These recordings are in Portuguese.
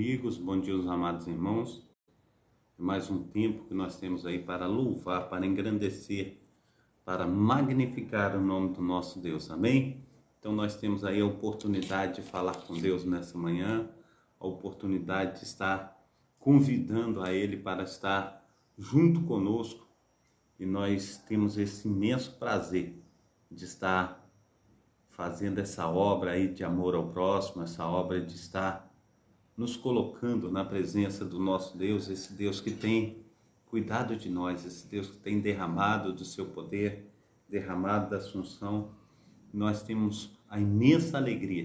amigos, bom dia, os amados irmãos. Mais um tempo que nós temos aí para louvar, para engrandecer, para magnificar o nome do nosso Deus, amém? Então nós temos aí a oportunidade de falar com Deus nessa manhã, a oportunidade de estar convidando a Ele para estar junto conosco, e nós temos esse imenso prazer de estar fazendo essa obra aí de amor ao próximo, essa obra de estar nos colocando na presença do nosso Deus, esse Deus que tem cuidado de nós, esse Deus que tem derramado do seu poder, derramado da sua unção. Nós temos a imensa alegria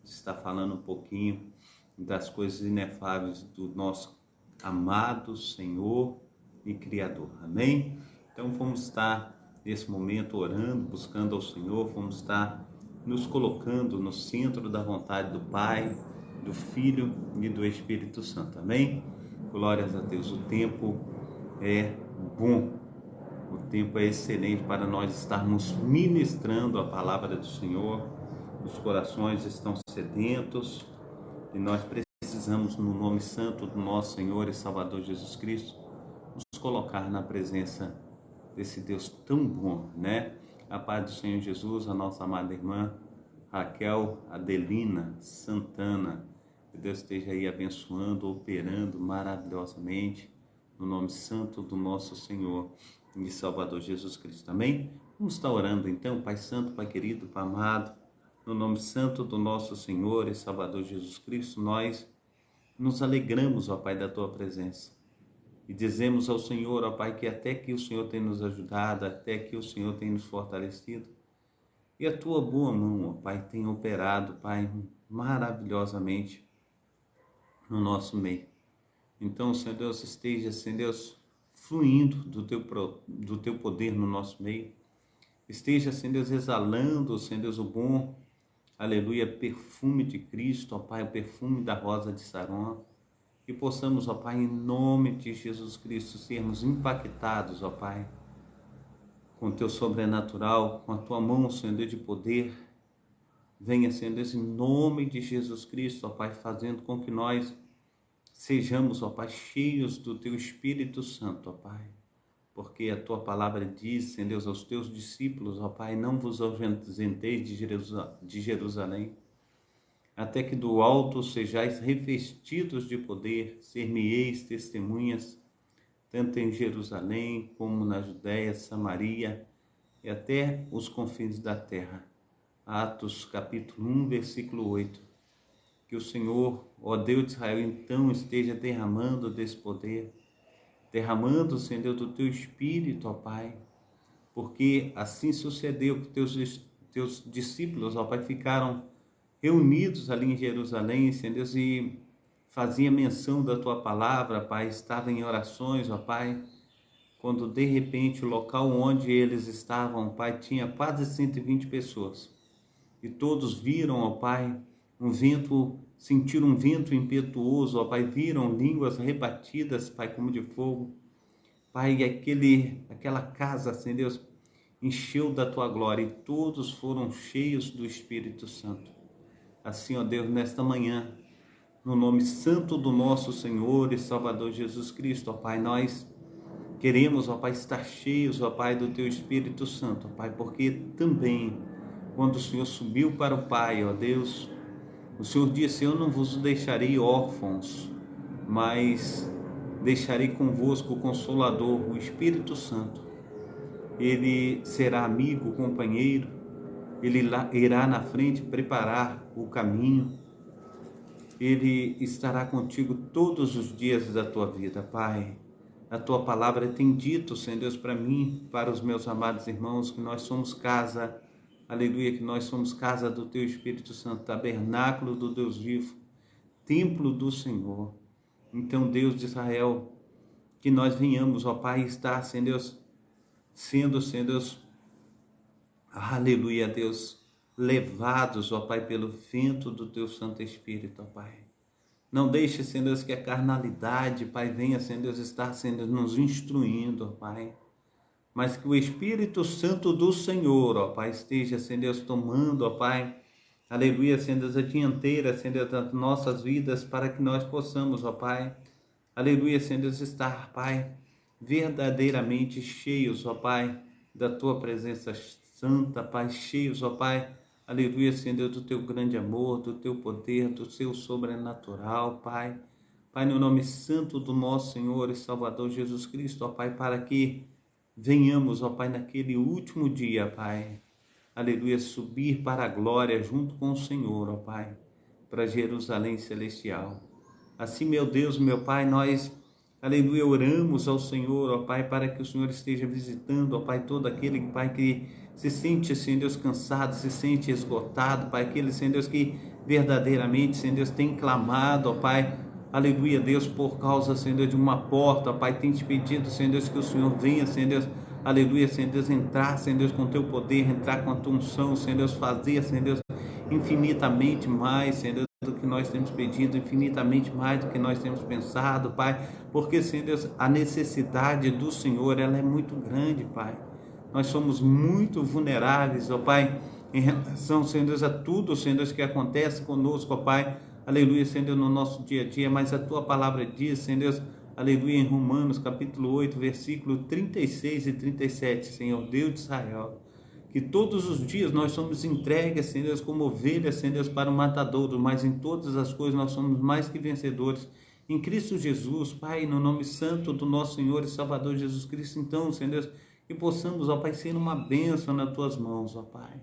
de estar falando um pouquinho das coisas inefáveis do nosso amado Senhor e Criador, amém? Então vamos estar nesse momento orando, buscando ao Senhor, vamos estar nos colocando no centro da vontade do Pai, do Filho e do Espírito Santo, amém? Glórias a Deus, o tempo é bom, o tempo é excelente para nós estarmos ministrando a palavra do Senhor. Os corações estão sedentos e nós precisamos, no nome santo do nosso Senhor e Salvador Jesus Cristo, nos colocar na presença desse Deus tão bom, né? A paz do Senhor Jesus, a nossa amada irmã Raquel Adelina Santana, que Deus esteja aí abençoando, operando maravilhosamente, no nome santo do nosso Senhor e Salvador Jesus Cristo, amém? Vamos estar orando então, Pai Santo, Pai querido, Pai amado, no nome santo do nosso Senhor e Salvador Jesus Cristo, nós nos alegramos, ó Pai, da Tua presença, e dizemos ao Senhor, ó Pai, que até que o Senhor tem nos ajudado, até que o Senhor tem nos fortalecido, e a Tua boa mão, ó Pai, tem operado, Pai, maravilhosamente no nosso meio. Então, Senhor Deus, esteja, Senhor Deus, fluindo do Teu poder no nosso meio. Esteja, Senhor Deus, exalando, Senhor Deus, o bom, aleluia, perfume de Cristo, ó Pai, o perfume da rosa de Saron. Que possamos, ó Pai, em nome de Jesus Cristo, sermos impactados, ó Pai, com o Teu sobrenatural, com a Tua mão, Senhor Deus, de poder. Venha, Senhor Deus, em nome de Jesus Cristo, ó Pai, fazendo com que nós sejamos, ó Pai, cheios do Teu Espírito Santo, ó Pai. Porque a Tua palavra diz, Senhor Deus, aos Teus discípulos, ó Pai, não vos ausenteis de Jerusalém, até que do alto sejais revestidos de poder, ser-me-eis testemunhas, tanto em Jerusalém como na Judéia, Samaria e até os confins da terra. Atos capítulo 1, versículo 8. Que o Senhor, ó Deus de Israel, então esteja derramando desse poder, derramando, Senhor Deus, do Teu Espírito, ó Pai, porque assim sucedeu que teus discípulos, ó Pai, ficaram reunidos ali em Jerusalém, Senhor Deus, e fazia menção da Tua palavra, Pai, estavam em orações, ó Pai, quando de repente o local onde eles estavam, Pai, tinha quase 120 pessoas, e todos viram, ó Pai, sentiram um vento impetuoso, ó Pai, viram línguas rebatidas, Pai, como de fogo, Pai, e aquela casa, Senhor Deus, encheu da Tua glória, e todos foram cheios do Espírito Santo. Assim, ó Deus, nesta manhã, no nome santo do nosso Senhor e Salvador Jesus Cristo, ó Pai, nós queremos, ó Pai, estar cheios, ó Pai, do Teu Espírito Santo, ó Pai, porque também, quando o Senhor subiu para o Pai, ó Deus, o Senhor disse, eu não vos deixarei órfãos, mas deixarei convosco o Consolador, o Espírito Santo. Ele será amigo, companheiro, Ele irá na frente preparar o caminho, Ele estará contigo todos os dias da tua vida, Pai. A Tua palavra tem dito, Senhor Deus, para mim, para os meus amados irmãos, que nós somos casa, aleluia, que nós somos casa do Teu Espírito Santo, tabernáculo do Deus vivo, templo do Senhor. Então, Deus de Israel, que nós venhamos, ó Pai, estar, Senhor Deus, Senhor Deus, aleluia, Deus, levados, ó Pai, pelo vento do Teu Santo Espírito, ó Pai. Não deixe, Senhor Deus, que a carnalidade, Pai, venha, Senhor Deus, estar, Senhor Deus, nos instruindo, ó Pai. Mas que o Espírito Santo do Senhor, ó Pai, esteja, Senhor Deus, tomando, ó Pai, aleluia, Senhor Deus, a dianteira, Senhor Deus, das nossas vidas, para que nós possamos, ó Pai, aleluia, Senhor Deus, estar, Pai, verdadeiramente cheios, ó Pai, da Tua presença santa, Pai, cheios, ó Pai, aleluia, Senhor Deus, do Teu grande amor, do Teu poder, do Seu sobrenatural, Pai. Pai, no nome santo do nosso Senhor e Salvador Jesus Cristo, ó Pai, para que venhamos, ó Pai, naquele último dia, Pai, aleluia, subir para a glória junto com o Senhor, ó Pai, para Jerusalém celestial. Assim, meu Deus, meu Pai, nós, aleluia, oramos ao Senhor, ó Pai, para que o Senhor esteja visitando, ó Pai, todo aquele, Pai, que se sente, Senhor Deus, cansado, se sente esgotado, Pai, aquele, Senhor Deus, que verdadeiramente, Senhor Deus, tem clamado, ó Pai, aleluia, Deus, por causa, Senhor Deus, de uma porta, ó Pai, tem te pedido, Senhor Deus, que o Senhor venha, Senhor Deus, aleluia, Senhor Deus, entrar, Senhor Deus, com teu poder, entrar com a tua unção, Senhor Deus, fazer, Senhor Deus, infinitamente mais, Senhor Deus, do que nós temos pedido, infinitamente mais do que nós temos pensado, Pai, porque, Senhor Deus, a necessidade do Senhor, ela é muito grande, Pai. Nós somos muito vulneráveis, ó Pai, em relação, Senhor Deus, a tudo, Senhor Deus, que acontece conosco, ó Pai, aleluia, Senhor Deus, no nosso dia a dia, mas a Tua palavra diz, Senhor Deus, aleluia, em Romanos, capítulo 8, versículo 36 e 37, Senhor Deus de Israel, que todos os dias nós somos entregues, Senhor Deus, como ovelhas, Senhor Deus, para o matadouro, mas em todas as coisas nós somos mais que vencedores em Cristo Jesus, Pai, no nome santo do nosso Senhor e Salvador Jesus Cristo. Então, Senhor Deus, que possamos, ó Pai, ser uma bênção nas Tuas mãos, ó Pai.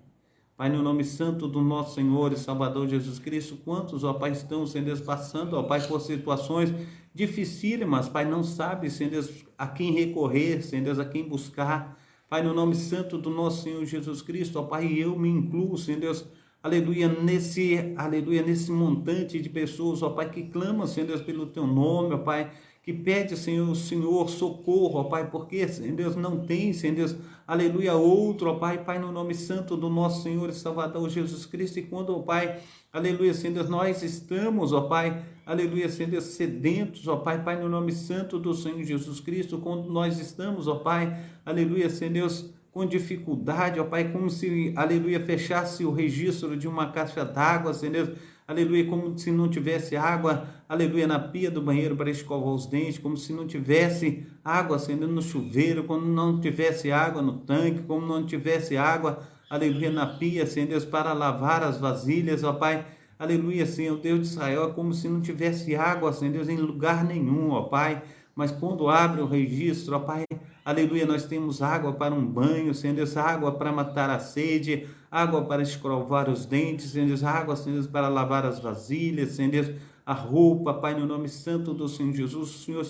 Pai, no nome santo do nosso Senhor e Salvador Jesus Cristo, quantos, ó Pai, estão, Senhor Deus, passando, ó Pai, por situações dificílimas, Pai, não sabe, Senhor Deus, a quem recorrer, Senhor Deus, a quem buscar. Pai, no nome santo do nosso Senhor Jesus Cristo, ó Pai, eu me incluo, Senhor Deus, aleluia, nesse montante de pessoas, ó Pai, que clamam, Senhor Deus, pelo Teu nome, ó Pai, que pede, Senhor, socorro, ó Pai, porque, Senhor Deus, não tem, Senhor Deus, aleluia, outro, ó Pai, Pai, no nome santo do nosso Senhor e Salvador Jesus Cristo, e quando, ó Pai, aleluia, Senhor Deus, nós estamos, ó Pai, aleluia, Senhor Deus, sedentos, ó Pai, Pai, no nome santo do Senhor Jesus Cristo, quando nós estamos, ó Pai, aleluia, Senhor Deus, com dificuldade, ó Pai, como se, aleluia, fechasse o registro de uma caixa d'água, Senhor Deus, aleluia, como se não tivesse água, aleluia, na pia do banheiro para escovar os dentes, como se não tivesse água, Senhor, no chuveiro, como não tivesse água no tanque, como não tivesse água, aleluia, na pia, Senhor Deus, para lavar as vasilhas, ó Pai, aleluia, Senhor Deus de Israel, é como se não tivesse água, Senhor Deus, em lugar nenhum, ó Pai, mas quando abre o registro, ó Pai, aleluia, nós temos água para um banho, Senhor Deus, água para matar a sede, água para escovar os dentes, Senhor Deus, água, Senhor Deus, para lavar as vasilhas, Senhor Deus, a roupa, Pai, no nome santo do Senhor Jesus, o Senhor,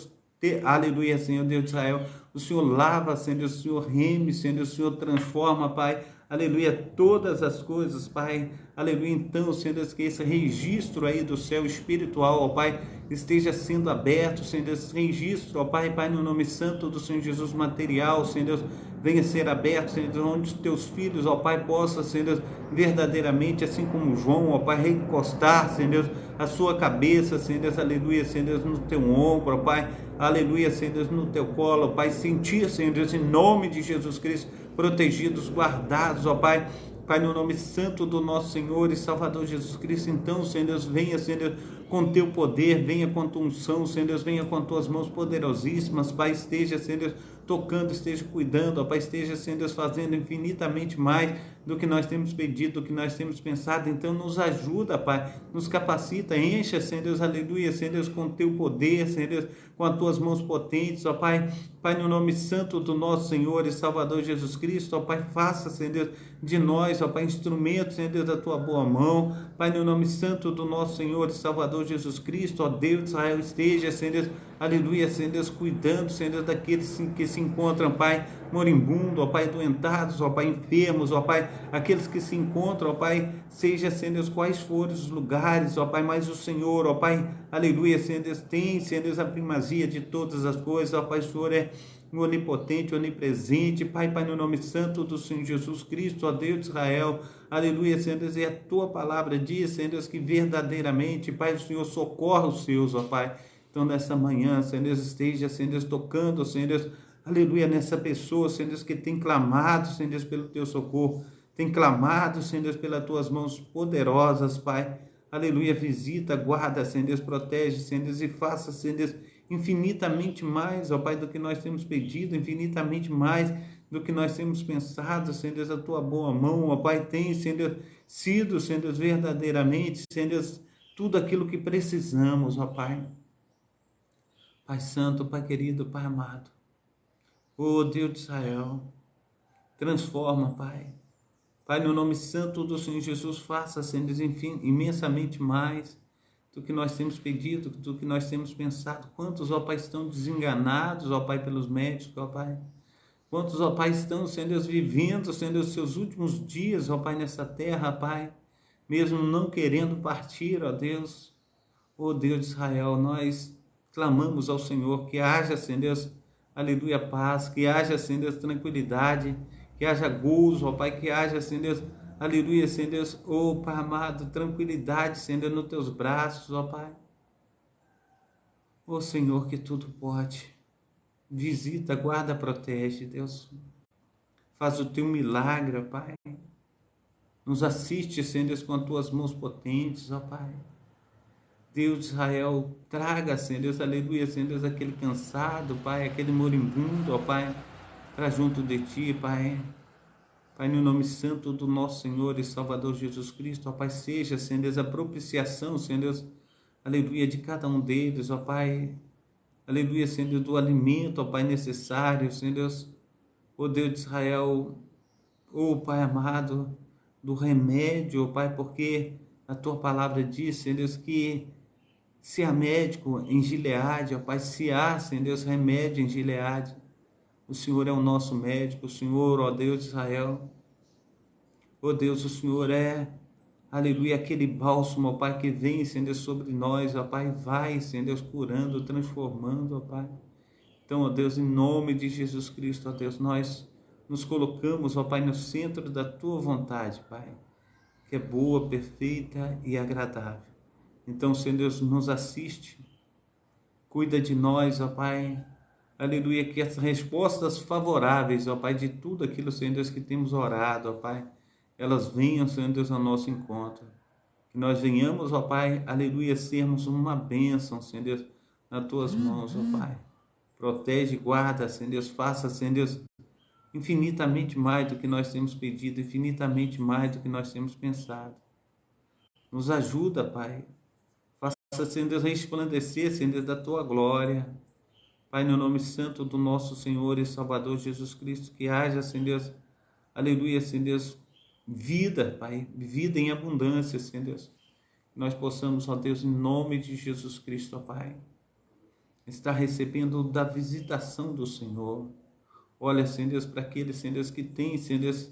aleluia, Senhor Deus de Israel, o Senhor lava, Senhor Deus, o Senhor reme, Senhor Deus, o Senhor transforma, Pai, aleluia, todas as coisas, Pai, aleluia, então, Senhor Deus, que esse registro aí do céu espiritual, ó Pai, esteja sendo aberto, Senhor Deus, esse registro, ó Pai, Pai, no nome santo do Senhor Jesus, material, Senhor Deus, venha ser aberto, Senhor Deus, onde os Teus filhos, ó Pai, possam, Senhor Deus, verdadeiramente, assim como João, ó Pai, recostar, Senhor Deus, a sua cabeça, Senhor Deus, aleluia, Senhor Deus, no Teu ombro, ó Pai, aleluia, Senhor Deus, no Teu colo, ó Pai, sentir, Senhor Deus, em nome de Jesus Cristo, protegidos, guardados, ó Pai, Pai, no nome santo do nosso Senhor e Salvador Jesus Cristo. Então, Senhor Deus, venha, Senhor Deus, com Teu poder, venha com Tua unção, Senhor Deus, venha com Tuas mãos poderosíssimas, Pai, esteja, Senhor Deus, tocando, esteja cuidando, ó Pai, esteja, Senhor Deus, fazendo infinitamente mais do que nós temos pedido, do que nós temos pensado. Então, nos ajuda, Pai, nos capacita, encha, Senhor Deus, aleluia, Senhor Deus, com Teu poder, Senhor Deus, com as Tuas mãos potentes, ó Pai, Pai, no nome santo do nosso Senhor e Salvador Jesus Cristo, ó Pai, faça, Senhor Deus, de nós, ó Pai, instrumentos, Senhor Deus, da Tua boa mão, Pai, no nome santo do nosso Senhor e Salvador Jesus Cristo, ó Deus de Israel, esteja, Senhor Deus, aleluia, Senhor Deus, cuidando, Senhor Deus, daqueles que se encontram, Pai, moribundo, ó Pai, doentados, ó Pai, enfermos, ó Pai, aqueles que se encontram, ó Pai, seja, Senhor Deus, quais forem os lugares, ó Pai, mas o Senhor, ó Pai, aleluia, Senhor Deus, tem, Senhor Deus, a primazia de todas as coisas, ó Pai, o Senhor é onipotente, onipresente, Pai, Pai, no nome santo do Senhor Jesus Cristo, ó Deus de Israel, aleluia, Senhor Deus, e a Tua palavra diz, Senhor Deus, que verdadeiramente, Pai, o Senhor socorre os seus, ó Pai. Então, nessa manhã, Senhor Deus, esteja, Senhor Deus, tocando, Senhor Deus, aleluia, nessa pessoa, Senhor Deus, que tem clamado, Senhor Deus, pelo Teu socorro, tem clamado, Senhor Deus, pelas tuas mãos poderosas, Pai. Aleluia, visita, guarda, Senhor Deus, protege, Senhor Deus, e faça, Senhor Deus, infinitamente mais, ó Pai, do que nós temos pedido, infinitamente mais do que nós temos pensado, Senhor Deus, a tua boa mão, ó Pai, tem, Senhor Deus, sido, Senhor Deus, verdadeiramente, Senhor Deus, tudo aquilo que precisamos, ó Pai. Pai Santo, Pai querido, Pai amado, ó Deus de Israel, transforma, Pai. Pai, no nome santo do Senhor Jesus, faça, Senhor Deus, enfim, imensamente mais do que nós temos pedido, do que nós temos pensado. Quantos, ó Pai, estão desenganados, ó Pai, pelos médicos, ó Pai. Quantos, ó Pai, estão, Senhor Deus, vivendo, Senhor Deus, seus últimos dias, ó Pai, nessa terra, Pai, mesmo não querendo partir, ó Deus. Ó Deus de Israel, nós clamamos ao Senhor que haja, Senhor Deus, aleluia, paz, que haja, Senhor Deus, tranquilidade, que haja gozo, ó Pai, que haja, Senhor Deus, aleluia, Senhor Deus, ó Pai amado, tranquilidade, Senhor Deus, nos teus braços, ó Pai. Ó Senhor, que tudo pode. Visita, guarda, protege, Deus. Faz o teu milagre, ó Pai. Nos assiste, Senhor Deus, com as tuas mãos potentes, ó Pai. Deus de Israel, traga, Senhor Deus, aleluia, Senhor Deus, aquele cansado, Pai, aquele moribundo, ó Pai, para junto de Ti, Pai. Pai, no nome santo do nosso Senhor e Salvador Jesus Cristo, ó Pai, seja, Senhor Deus, a propiciação, Senhor Deus, aleluia, de cada um deles, ó Pai, aleluia, Senhor Deus, do alimento, ó Pai, necessário, Senhor Deus, ó Deus de Israel, ó Pai amado, do remédio, ó Pai, porque a Tua palavra diz, Senhor Deus, que se há médico em Gileade, ó Pai, se há, Senhor Deus, remédio em Gileade, o Senhor é o nosso médico, o Senhor, ó Deus de Israel, ó Deus, o Senhor é, aleluia, aquele bálsamo, ó Pai, que vem, Senhor Deus, sobre nós, ó Pai, vai, Senhor Deus, curando, transformando, ó Pai. Então, ó Deus, em nome de Jesus Cristo, ó Deus, nós nos colocamos, ó Pai, no centro da Tua vontade, Pai, que é boa, perfeita e agradável. Então, Senhor Deus, nos assiste, cuida de nós, ó Pai, aleluia, que as respostas favoráveis, ó Pai, de tudo aquilo, Senhor Deus, que temos orado, ó Pai, elas venham, Senhor Deus, ao nosso encontro. Que nós venhamos, ó Pai, aleluia, sermos uma bênção, Senhor Deus, nas Tuas mãos, ó Pai. Protege, guarda, Senhor Deus, faça, Senhor Deus, infinitamente mais do que nós temos pedido, infinitamente mais do que nós temos pensado. Nos ajuda, Pai. Faça, Senhor Deus, resplandecer, Senhor Deus, da Tua glória. Pai, no nome santo do nosso Senhor e Salvador Jesus Cristo, que haja, Senhor Deus, aleluia, Senhor Deus, vida, Pai, vida em abundância, Senhor Deus. Que nós possamos, ó Deus, em nome de Jesus Cristo, ó Pai, estar recebendo da visitação do Senhor. Olha, Senhor Deus, para aqueles, Senhor Deus, que têm, Senhor Deus,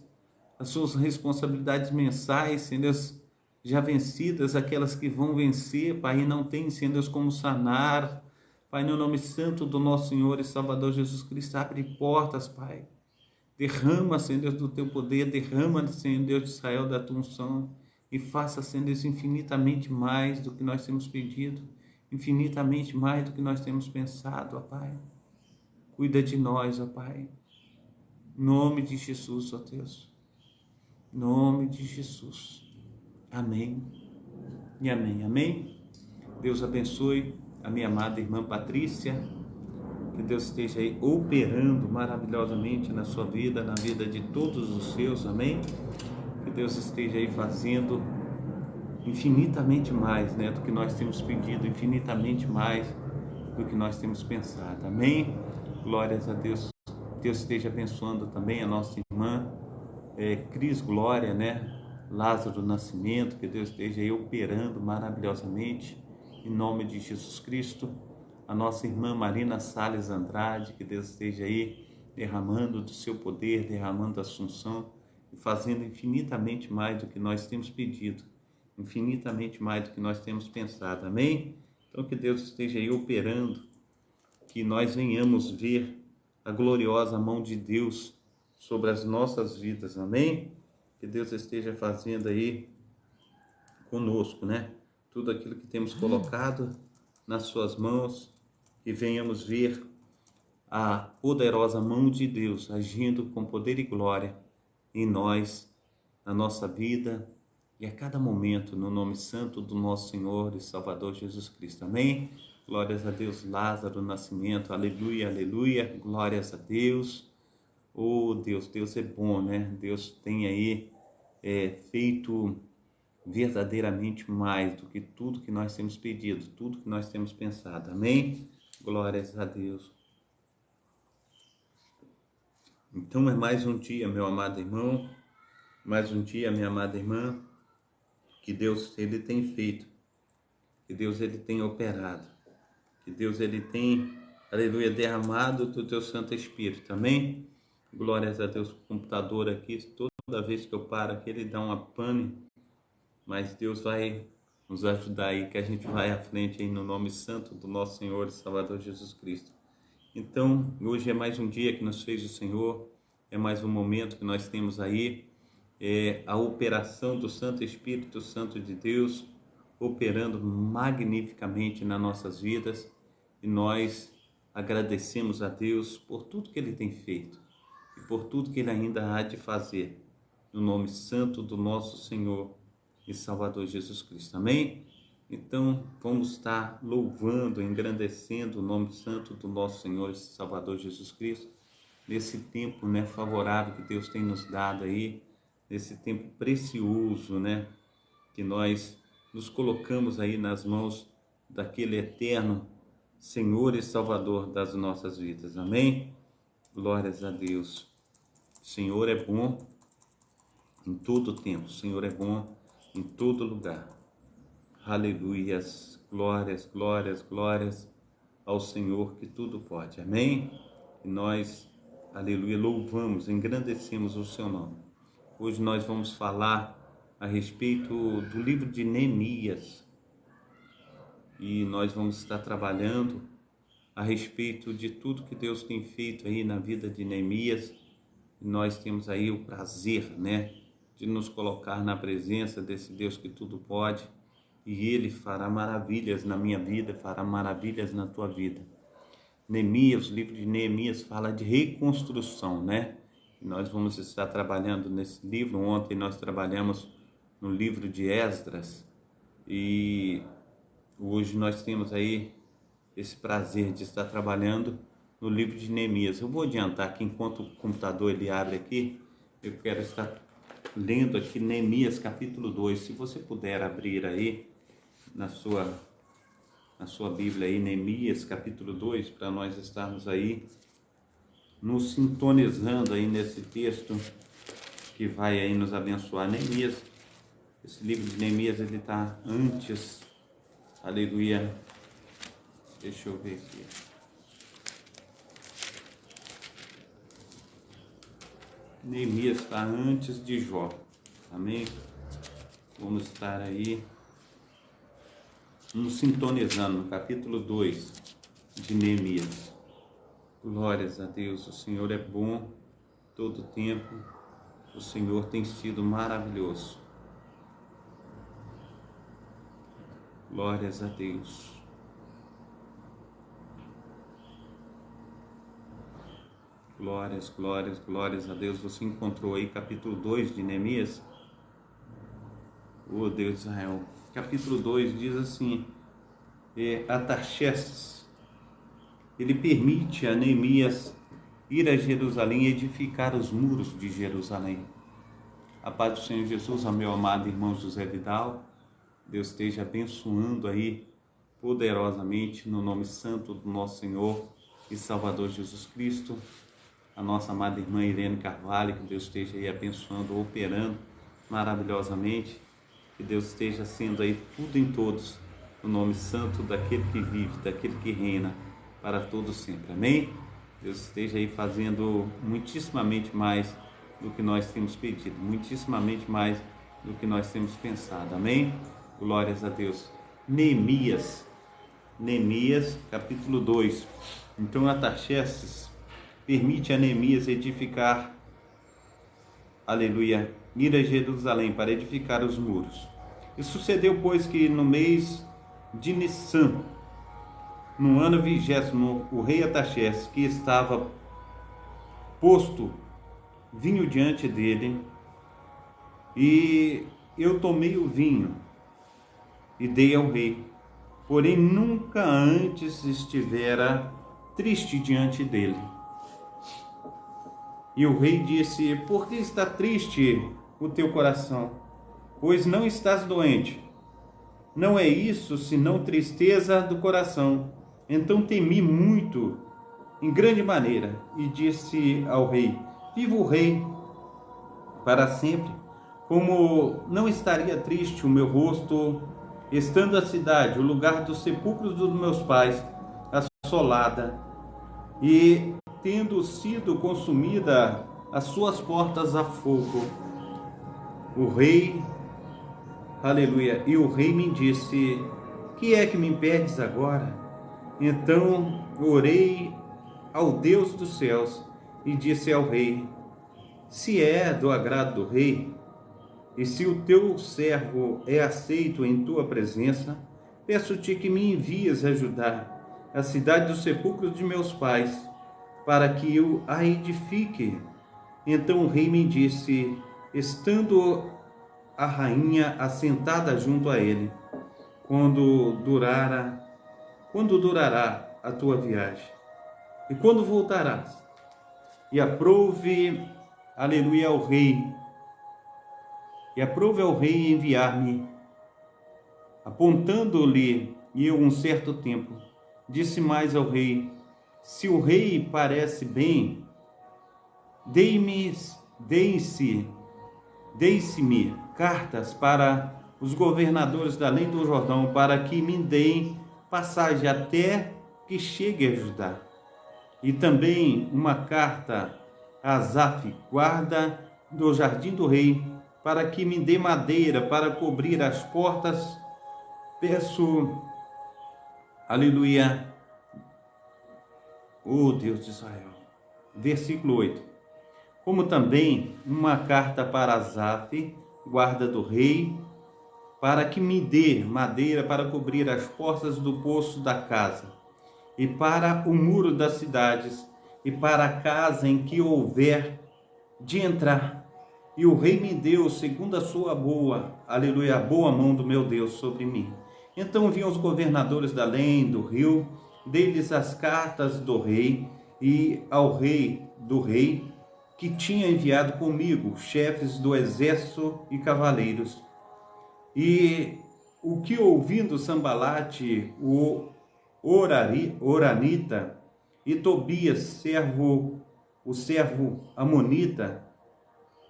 as suas responsabilidades mensais, Senhor Deus, já vencidas, aquelas que vão vencer, Pai, e não tem, Senhor Deus, como sanar. Pai, no nome santo do nosso Senhor e Salvador Jesus Cristo, abre portas, Pai. Derrama, Senhor Deus, do Teu poder, derrama, Senhor Deus de Israel, da Tua unção, e faça, Senhor Deus, infinitamente mais do que nós temos pedido, infinitamente mais do que nós temos pensado, ó Pai. Cuida de nós, ó Pai. Em nome de Jesus, ó Deus. Em nome de Jesus. Amém e amém. Amém. Deus abençoe a minha amada irmã Patrícia. Que Deus esteja aí operando maravilhosamente na sua vida, na vida de todos os seus. Amém. Que Deus esteja aí fazendo infinitamente mais, né, do que nós temos pedido, infinitamente mais do que nós temos pensado. Amém. Glórias a Deus. Deus esteja abençoando também a nossa irmã Cris Glória, né? Lázaro Nascimento, que Deus esteja aí operando maravilhosamente, em nome de Jesus Cristo. A nossa irmã Marina Salles Andrade, que Deus esteja aí derramando do seu poder, derramando a assunção e fazendo infinitamente mais do que nós temos pedido, infinitamente mais do que nós temos pensado. Amém? Então que Deus esteja aí operando, que nós venhamos ver a gloriosa mão de Deus sobre as nossas vidas. Amém? Que Deus esteja fazendo aí conosco, né? Tudo aquilo que temos colocado nas suas mãos, que venhamos ver a poderosa mão de Deus agindo com poder e glória em nós, na nossa vida e a cada momento, no nome santo do nosso Senhor e Salvador Jesus Cristo. Amém? Glórias a Deus, Lázaro, Nascimento, aleluia, aleluia, glórias a Deus. Oh Deus, Deus é bom, né? Deus tem aí feito verdadeiramente mais do que tudo que nós temos pedido, tudo que nós temos pensado. Amém? Glórias a Deus. Então é mais um dia, meu amado irmão, mais um dia, minha amada irmã, que Deus ele tem feito, que Deus ele tem operado, que Deus ele tem, aleluia, derramado do teu Santo Espírito. Amém? Glórias a Deus. O computador aqui, toda vez que eu paro aqui, ele dá uma pane, mas Deus vai nos ajudar aí, que a gente vai à frente aí no nome santo do nosso Senhor e Salvador Jesus Cristo. Então, hoje é mais um dia que nos fez o Senhor, é mais um momento que nós temos aí, a operação do Santo Espírito Santo de Deus, operando magnificamente nas nossas vidas, e nós agradecemos a Deus por tudo que Ele tem feito, e por tudo que Ele ainda há de fazer, no nome santo do nosso Senhor e Salvador Jesus Cristo. Amém? Então, vamos estar louvando, engrandecendo o nome santo do nosso Senhor e Salvador Jesus Cristo, nesse tempo, né, favorável que Deus tem nos dado aí, nesse tempo precioso, né, que nós nos colocamos aí nas mãos daquele eterno Senhor e Salvador das nossas vidas. Amém? Glórias a Deus. O Senhor é bom em todo tempo, o Senhor é bom em todo lugar. Aleluias, glórias, glórias, glórias ao Senhor que tudo pode. Amém? E nós, aleluia, louvamos, engrandecemos o seu nome. Hoje nós vamos falar a respeito do livro de Neemias. E nós vamos estar trabalhando a respeito de tudo que Deus tem feito aí na vida de Neemias. E nós temos aí o prazer, né, de nos colocar na presença desse Deus que tudo pode, e Ele fará maravilhas na minha vida, fará maravilhas na tua vida. Neemias, o livro de Neemias fala de reconstrução, né? E nós vamos estar trabalhando nesse livro. Ontem nós trabalhamos no livro de Esdras, e hoje nós temos aí esse prazer de estar trabalhando no livro de Neemias. Eu vou adiantar que enquanto o computador ele abre aqui, eu quero estar lendo aqui Neemias capítulo 2, se você puder abrir aí na sua Bíblia aí, Neemias capítulo 2, para nós estarmos aí nos sintonizando aí nesse texto que vai aí nos abençoar. Neemias, esse livro de Neemias, ele está antes, aleluia, deixa eu ver aqui. Neemias está antes de Jó, amém? Vamos estar aí nos sintonizando no capítulo 2 de Neemias. Glórias a Deus, o Senhor é bom todo o tempo, o Senhor tem sido maravilhoso. Glórias a Deus. Glórias, glórias, glórias a Deus. Você encontrou aí capítulo 2 de Neemias? Oh Deus de Israel. Capítulo 2 diz assim: Artaxerxes, ele permite a Neemias ir a Jerusalém e edificar os muros de Jerusalém. A paz do Senhor Jesus, ao meu amado irmão José Vidal. Deus esteja abençoando aí poderosamente no nome santo do nosso Senhor e Salvador Jesus Cristo. A nossa amada irmã Irene Carvalho, que Deus esteja aí abençoando, operando maravilhosamente, que Deus esteja sendo aí tudo em todos, no nome santo daquele que vive, daquele que reina para todos sempre. Amém? Deus esteja aí fazendo muitíssimamente mais do que nós temos pedido, muitíssimamente mais do que nós temos pensado. Amém? Glórias a Deus. Neemias, capítulo 2. Então Artaxerxes permite a Neemias edificar, aleluia, ir a Jerusalém para edificar os muros. E sucedeu, pois, que no mês de Nissan, no ano 20º, o rei Artaxerxes, que estava posto vinho diante dele, E eu tomei o vinho e dei ao rei, porém nunca antes estivera triste diante dele. E o rei disse: por que está triste o teu coração? Pois não estás doente. Não é isso, senão tristeza do coração. Então temi muito, em grande maneira, e disse ao rei: viva o rei para sempre. Como não estaria triste o meu rosto, estando a cidade, o lugar dos sepulcros dos meus pais, assolada, e tendo sido consumida as suas portas a fogo. O rei, aleluia, e o rei me disse: que é que me impedes agora? Então orei ao Deus dos céus e disse ao rei: se é do agrado do rei, e se o teu servo é aceito em tua presença, peço-te que me envies ajudar a cidade dos sepulcros de meus pais, para que eu a edifique. Então o rei me disse, estando a rainha assentada junto a ele: quando durará a tua viagem? E quando voltarás? E aprove, aleluia, ao rei, enviar-me. Apontando-lhe eu um certo tempo, disse mais ao rei: se o rei parece bem, deem-se-me cartas para os governadores da além do Jordão, para que me deem passagem até que chegue a Judá. E também uma carta a Asaf, guarda do jardim do rei, para que me dê madeira para cobrir as portas. Peço, aleluia, oh Deus de Israel. Versículo 8. Como também uma carta para Asaf, guarda do rei, para que me dê madeira para cobrir as portas do poço da casa, e para o muro das cidades, e para a casa em que houver de entrar. E o rei me deu segundo a sua boa, aleluia, a boa mão do meu Deus sobre mim. Então vinham os governadores da além do rio, dei-lhes as cartas do rei, e ao rei do rei, que tinha enviado comigo, chefes do exército e cavaleiros. E o que ouvindo Sambalate, o Horonita, e Tobias, o servo amonita,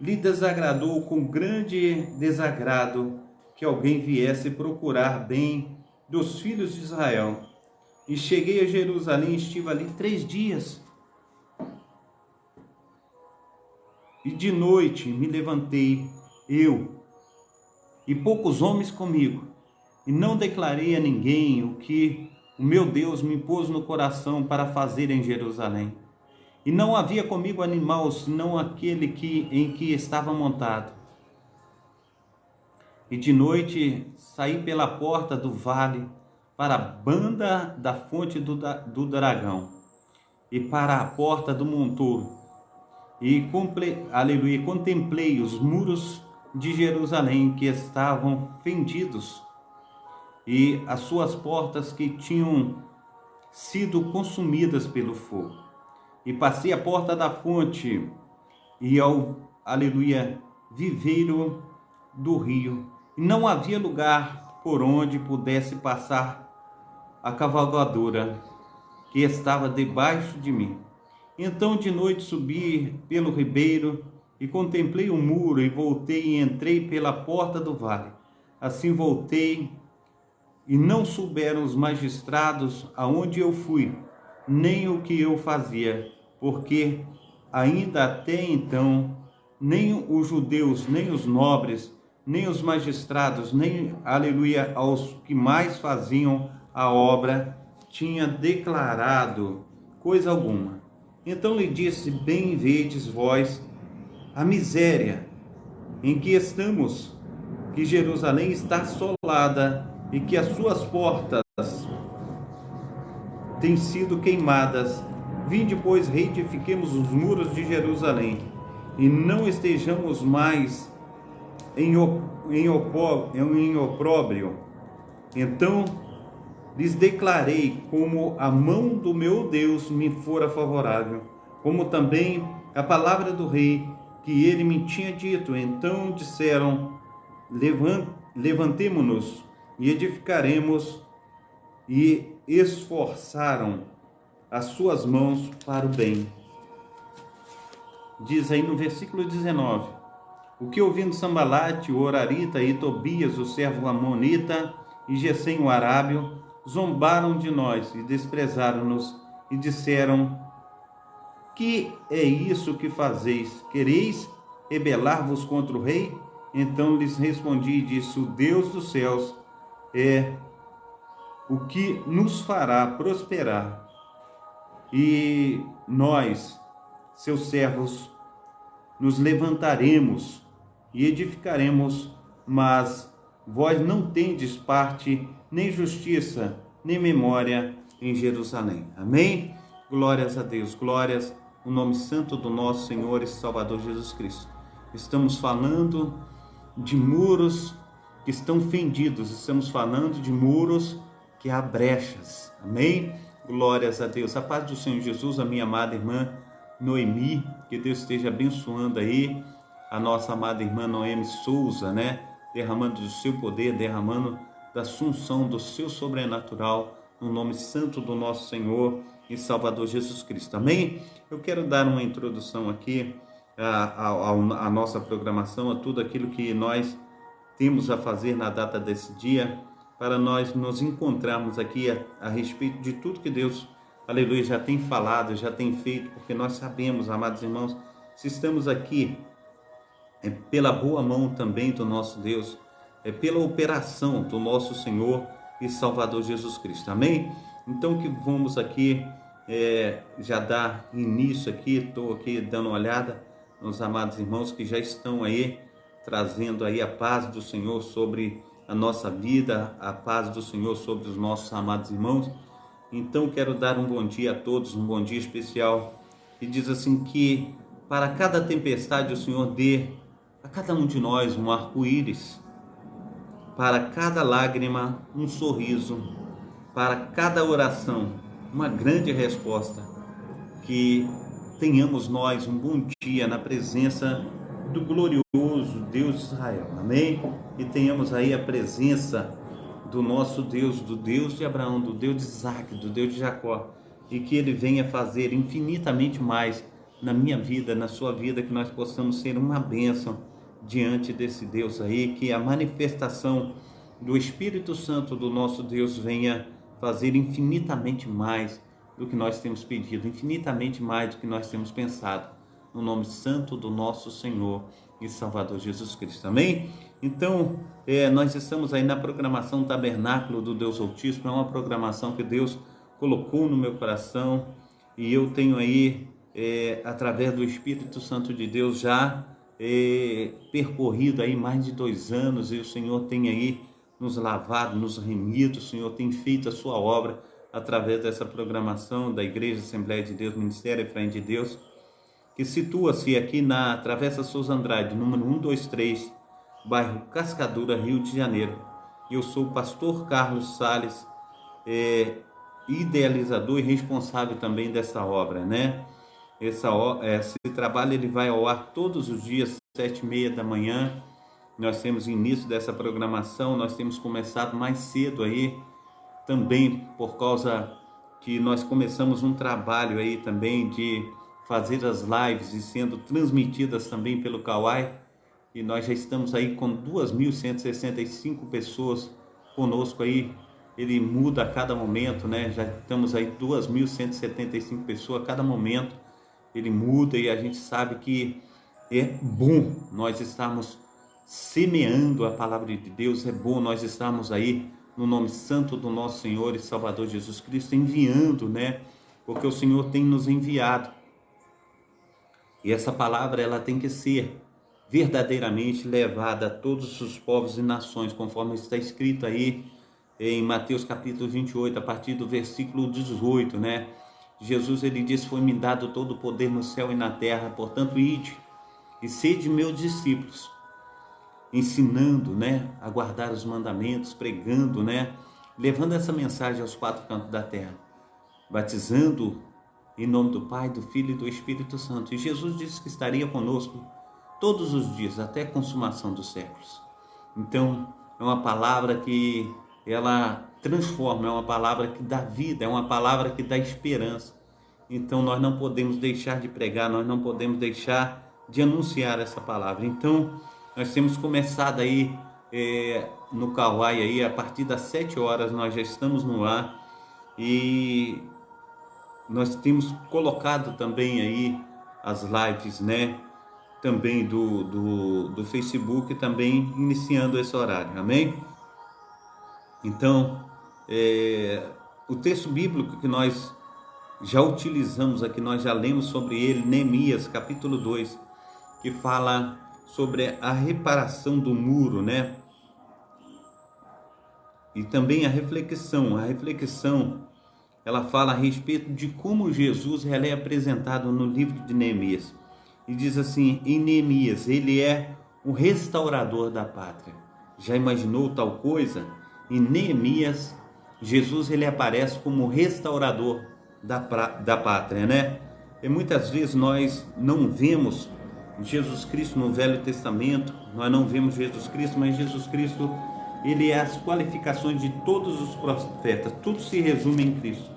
lhe desagradou com grande desagrado que alguém viesse procurar bem dos filhos de Israel. E cheguei a Jerusalém e estive ali 3 dias. E de noite me levantei, eu e poucos homens comigo, e não declarei a ninguém o que o meu Deus me pôs no coração para fazer em Jerusalém. E não havia comigo animal, senão aquele em que estava montado. E de noite saí pela porta do vale para a banda da fonte do dragão e para a porta do montouro. E contemplei os muros de Jerusalém que estavam fendidos e as suas portas que tinham sido consumidas pelo fogo. E passei a porta da fonte e ao, viveiro do rio. E não havia lugar por onde pudesse passar a cavalgadura que estava debaixo de mim. Então de noite subi pelo ribeiro e contemplei o muro e voltei e entrei pela porta do vale. Assim voltei e não souberam os magistrados aonde eu fui, nem o que eu fazia, porque ainda até então nem os judeus, nem os nobres, nem os magistrados, nem, aos que mais faziam a obra, tinha declarado coisa alguma. Então lhe disse: bem vedes vós a miséria em que estamos, que Jerusalém está assolada e que as suas portas têm sido queimadas. Vinde, pois, reedifiquemos os muros de Jerusalém, e não estejamos mais em opróbrio. Então lhes declarei como a mão do meu Deus me fora favorável, como também a palavra do rei que ele me tinha dito. Então disseram: levantemo-nos e edificaremos, e esforçaram as suas mãos para o bem. Diz aí no versículo 19: o que ouvindo Sambalate, o Horarita, e Tobias, o servo amonita, e Gesem, o arábio, zombaram de nós e desprezaram-nos, e disseram: que é isso que fazeis? Quereis rebelar-vos contra o rei? Então lhes respondi e disse: o Deus dos céus é o que nos fará prosperar, e nós, seus servos, nos levantaremos e edificaremos, mas vós não tendes parte, nem justiça, nem memória em Jerusalém. Amém? Glórias a Deus, glórias ao nome santo do nosso Senhor e Salvador Jesus Cristo. Estamos falando de muros que estão fendidos, estamos falando de muros que há brechas. Amém? Glórias a Deus. A paz do Senhor Jesus, a minha amada irmã Noemi, que Deus esteja abençoando aí a nossa amada irmã Noemi Souza, né? Derramando do seu poder, derramando da assunção do seu sobrenatural, no nome santo do nosso Senhor e Salvador Jesus Cristo. Amém? Eu quero dar uma introdução aqui à nossa programação, a tudo aquilo que nós temos a fazer na data desse dia, para nós nos encontrarmos aqui a respeito de tudo que Deus, aleluia, já tem falado, já tem feito, porque nós sabemos, amados irmãos, se estamos aqui, é pela boa mão também do nosso Deus, é pela operação do nosso Senhor e Salvador Jesus Cristo. Amém? Então que vamos aqui já dar início aqui, estou aqui dando uma olhada nos amados irmãos que já estão aí, trazendo aí a paz do Senhor sobre a nossa vida, a paz do Senhor sobre os nossos amados irmãos. Então quero dar um bom dia a todos, um bom dia especial, e diz assim que para cada tempestade o Senhor dê a cada um de nós um arco-íris, para cada lágrima um sorriso, para cada oração uma grande resposta, que tenhamos nós um bom dia na presença do glorioso Deus de Israel, amém? E tenhamos aí a presença do nosso Deus, do Deus de Abraão, do Deus de Isaac, do Deus de Jacó, e que Ele venha fazer infinitamente mais na minha vida, na sua vida, que nós possamos ser uma bênção diante desse Deus aí, que a manifestação do Espírito Santo do nosso Deus venha fazer infinitamente mais do que nós temos pedido, infinitamente mais do que nós temos pensado, no nome santo do nosso Senhor e Salvador Jesus Cristo. Amém? Então, nós estamos aí na programação Tabernáculo do Deus Altíssimo. É uma programação que Deus colocou no meu coração, e eu tenho aí, através do Espírito Santo de Deus, já percorrido aí mais de 2 anos, e o Senhor tem aí nos lavado, nos remido. O Senhor tem feito a sua obra através dessa programação da Igreja Assembleia de Deus, Ministério Efraim de Deus, que situa-se aqui na Travessa Souza Andrade, número 123, bairro Cascadura, Rio de Janeiro. Eu sou o pastor Carlos Salles, idealizador e responsável também dessa obra, né? Esse trabalho ele vai ao ar todos os dias, 7h30 da manhã. Nós temos início dessa programação, nós temos começado mais cedo aí, também por causa que nós começamos um trabalho aí também de fazer as lives e sendo transmitidas também pelo Kawai, e nós já estamos aí com 2.165 pessoas conosco aí. Ele muda a cada momento, né? Já estamos aí 2.175 pessoas a cada momento, ele muda, e a gente sabe que é bom nós estarmos semeando a palavra de Deus, é bom nós estarmos aí no nome santo do nosso Senhor e Salvador Jesus Cristo, enviando, né? Porque o Senhor tem nos enviado. E essa palavra, ela tem que ser verdadeiramente levada a todos os povos e nações, conforme está escrito aí em Mateus capítulo 28, a partir do versículo 18, né? Jesus, ele diz: foi-me dado todo o poder no céu e na terra, portanto, ide e sede meus discípulos. ensinando, né, a guardar os mandamentos, pregando, né, levando essa mensagem aos quatro cantos da terra, batizando em nome do Pai, do Filho e do Espírito Santo. E Jesus disse que estaria conosco todos os dias, até a consumação dos séculos. Então, é uma palavra que ela transforma, é uma palavra que dá vida, é uma palavra que dá esperança. Então, nós não podemos deixar de pregar, nós não podemos deixar de anunciar essa palavra. Então, nós temos começado aí no Kauai, aí, a partir das 7 horas, nós já estamos no ar e nós temos colocado também aí as lives, né? Também do Facebook, também iniciando esse horário, amém? Então, o texto bíblico que nós já utilizamos aqui, nós já lemos sobre ele, Neemias, capítulo 2, que fala sobre a reparação do muro, né? E também a reflexão, ela fala a respeito de como Jesus é apresentado no livro de Neemias. E diz assim, em Neemias, ele é o restaurador da pátria. Já imaginou tal coisa? Em Neemias, Jesus ele aparece como restaurador da pátria, né? E muitas vezes nós não vemos Jesus Cristo no Velho Testamento, nós não vemos Jesus Cristo, mas Jesus Cristo, ele é as qualificações de todos os profetas, tudo se resume em Cristo.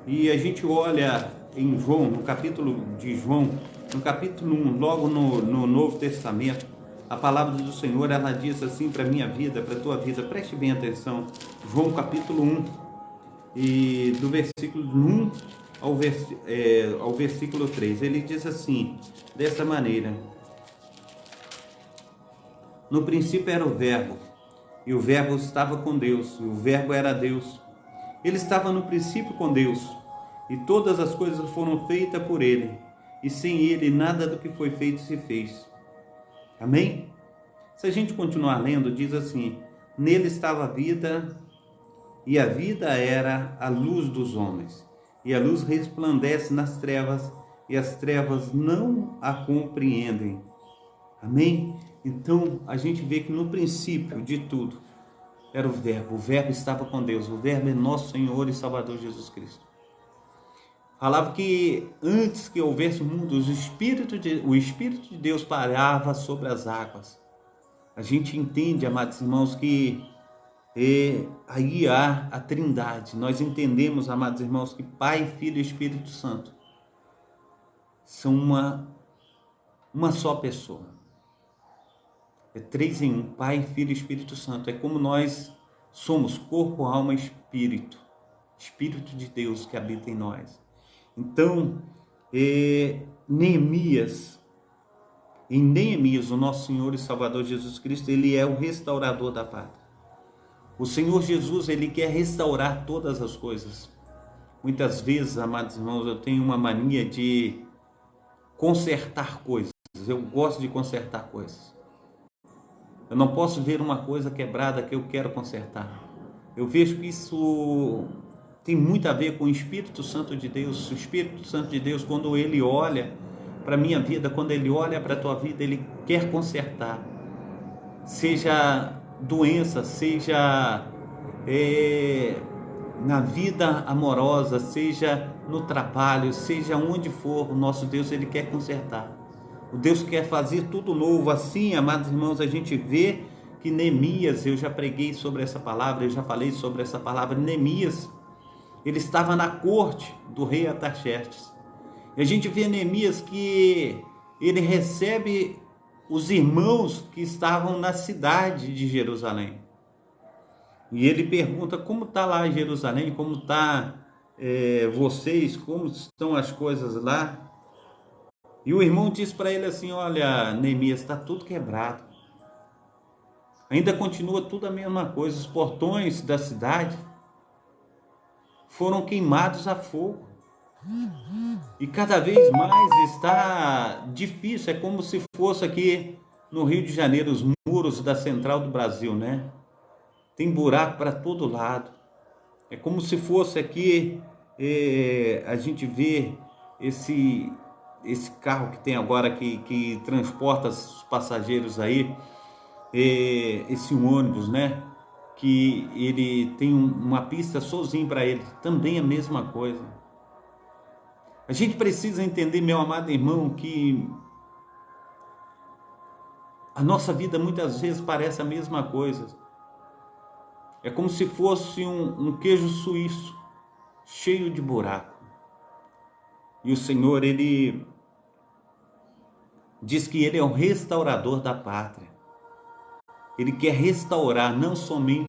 E a gente olha em João, no capítulo de João, no capítulo 1, logo no Novo Testamento, a palavra do Senhor, ela diz assim para a minha vida, para a tua vida, preste bem atenção, João capítulo 1, e do versículo 1 ao versículo 3, ele diz assim, dessa maneira, no princípio era o verbo, e o verbo estava com Deus, e o verbo era Deus, ele estava no princípio com Deus, e todas as coisas foram feitas por ele, e sem ele nada do que foi feito se fez. Amém? Se a gente continuar lendo, diz assim, nele estava a vida, e a vida era a luz dos homens, e a luz resplandece nas trevas, e as trevas não a compreendem. Amém? Então, a gente vê que no princípio de tudo, era o verbo estava com Deus, o verbo é nosso Senhor e Salvador Jesus Cristo. Falava que antes que houvesse o mundo, o Espírito de Deus parava sobre as águas. A gente entende, amados irmãos, que aí há a trindade. Nós entendemos, amados irmãos, que Pai, Filho e Espírito Santo são uma só pessoa. É 3 em 1, Pai, Filho e Espírito Santo. É como nós somos corpo, alma e espírito. Espírito de Deus que habita em nós. Então, Neemias, o nosso Senhor e Salvador Jesus Cristo, ele é o restaurador da pátria. O Senhor Jesus, ele quer restaurar todas as coisas. Muitas vezes, amados irmãos, eu tenho uma mania de consertar coisas. Eu gosto de consertar coisas. Eu não posso ver uma coisa quebrada que eu quero consertar. Eu vejo que isso tem muito a ver com o Espírito Santo de Deus. O Espírito Santo de Deus, quando ele olha para a minha vida, quando ele olha para a tua vida, ele quer consertar. Seja doença, seja na vida amorosa, seja no trabalho, seja onde for, o nosso Deus, ele quer consertar. O Deus quer fazer tudo novo. Assim, amados irmãos, a gente vê que Neemias, eu já preguei sobre essa palavra, eu já falei sobre essa palavra, Neemias, ele estava na corte do rei Artaxerxes. E a gente vê Neemias que ele recebe os irmãos que estavam na cidade de Jerusalém. E ele pergunta como está lá em Jerusalém, como está vocês, como estão as coisas lá. E o irmão diz para ele assim, olha, Neemias, está tudo quebrado. Ainda continua tudo a mesma coisa, os portões da cidade foram queimados a fogo. E cada vez mais está difícil, é como se fosse aqui no Rio de Janeiro, os muros da Central do Brasil, né? Tem buraco para todo lado. É como se fosse aqui, a gente vê esse carro que tem agora que transporta os passageiros aí, esse ônibus, né? Que ele tem uma pista sozinho para ele, também a mesma coisa. A gente precisa entender, meu amado irmão, que a nossa vida muitas vezes parece a mesma coisa. É como se fosse um queijo suíço, cheio de buraco. E o Senhor, Ele diz que Ele é o restaurador da pátria. Ele quer restaurar não somente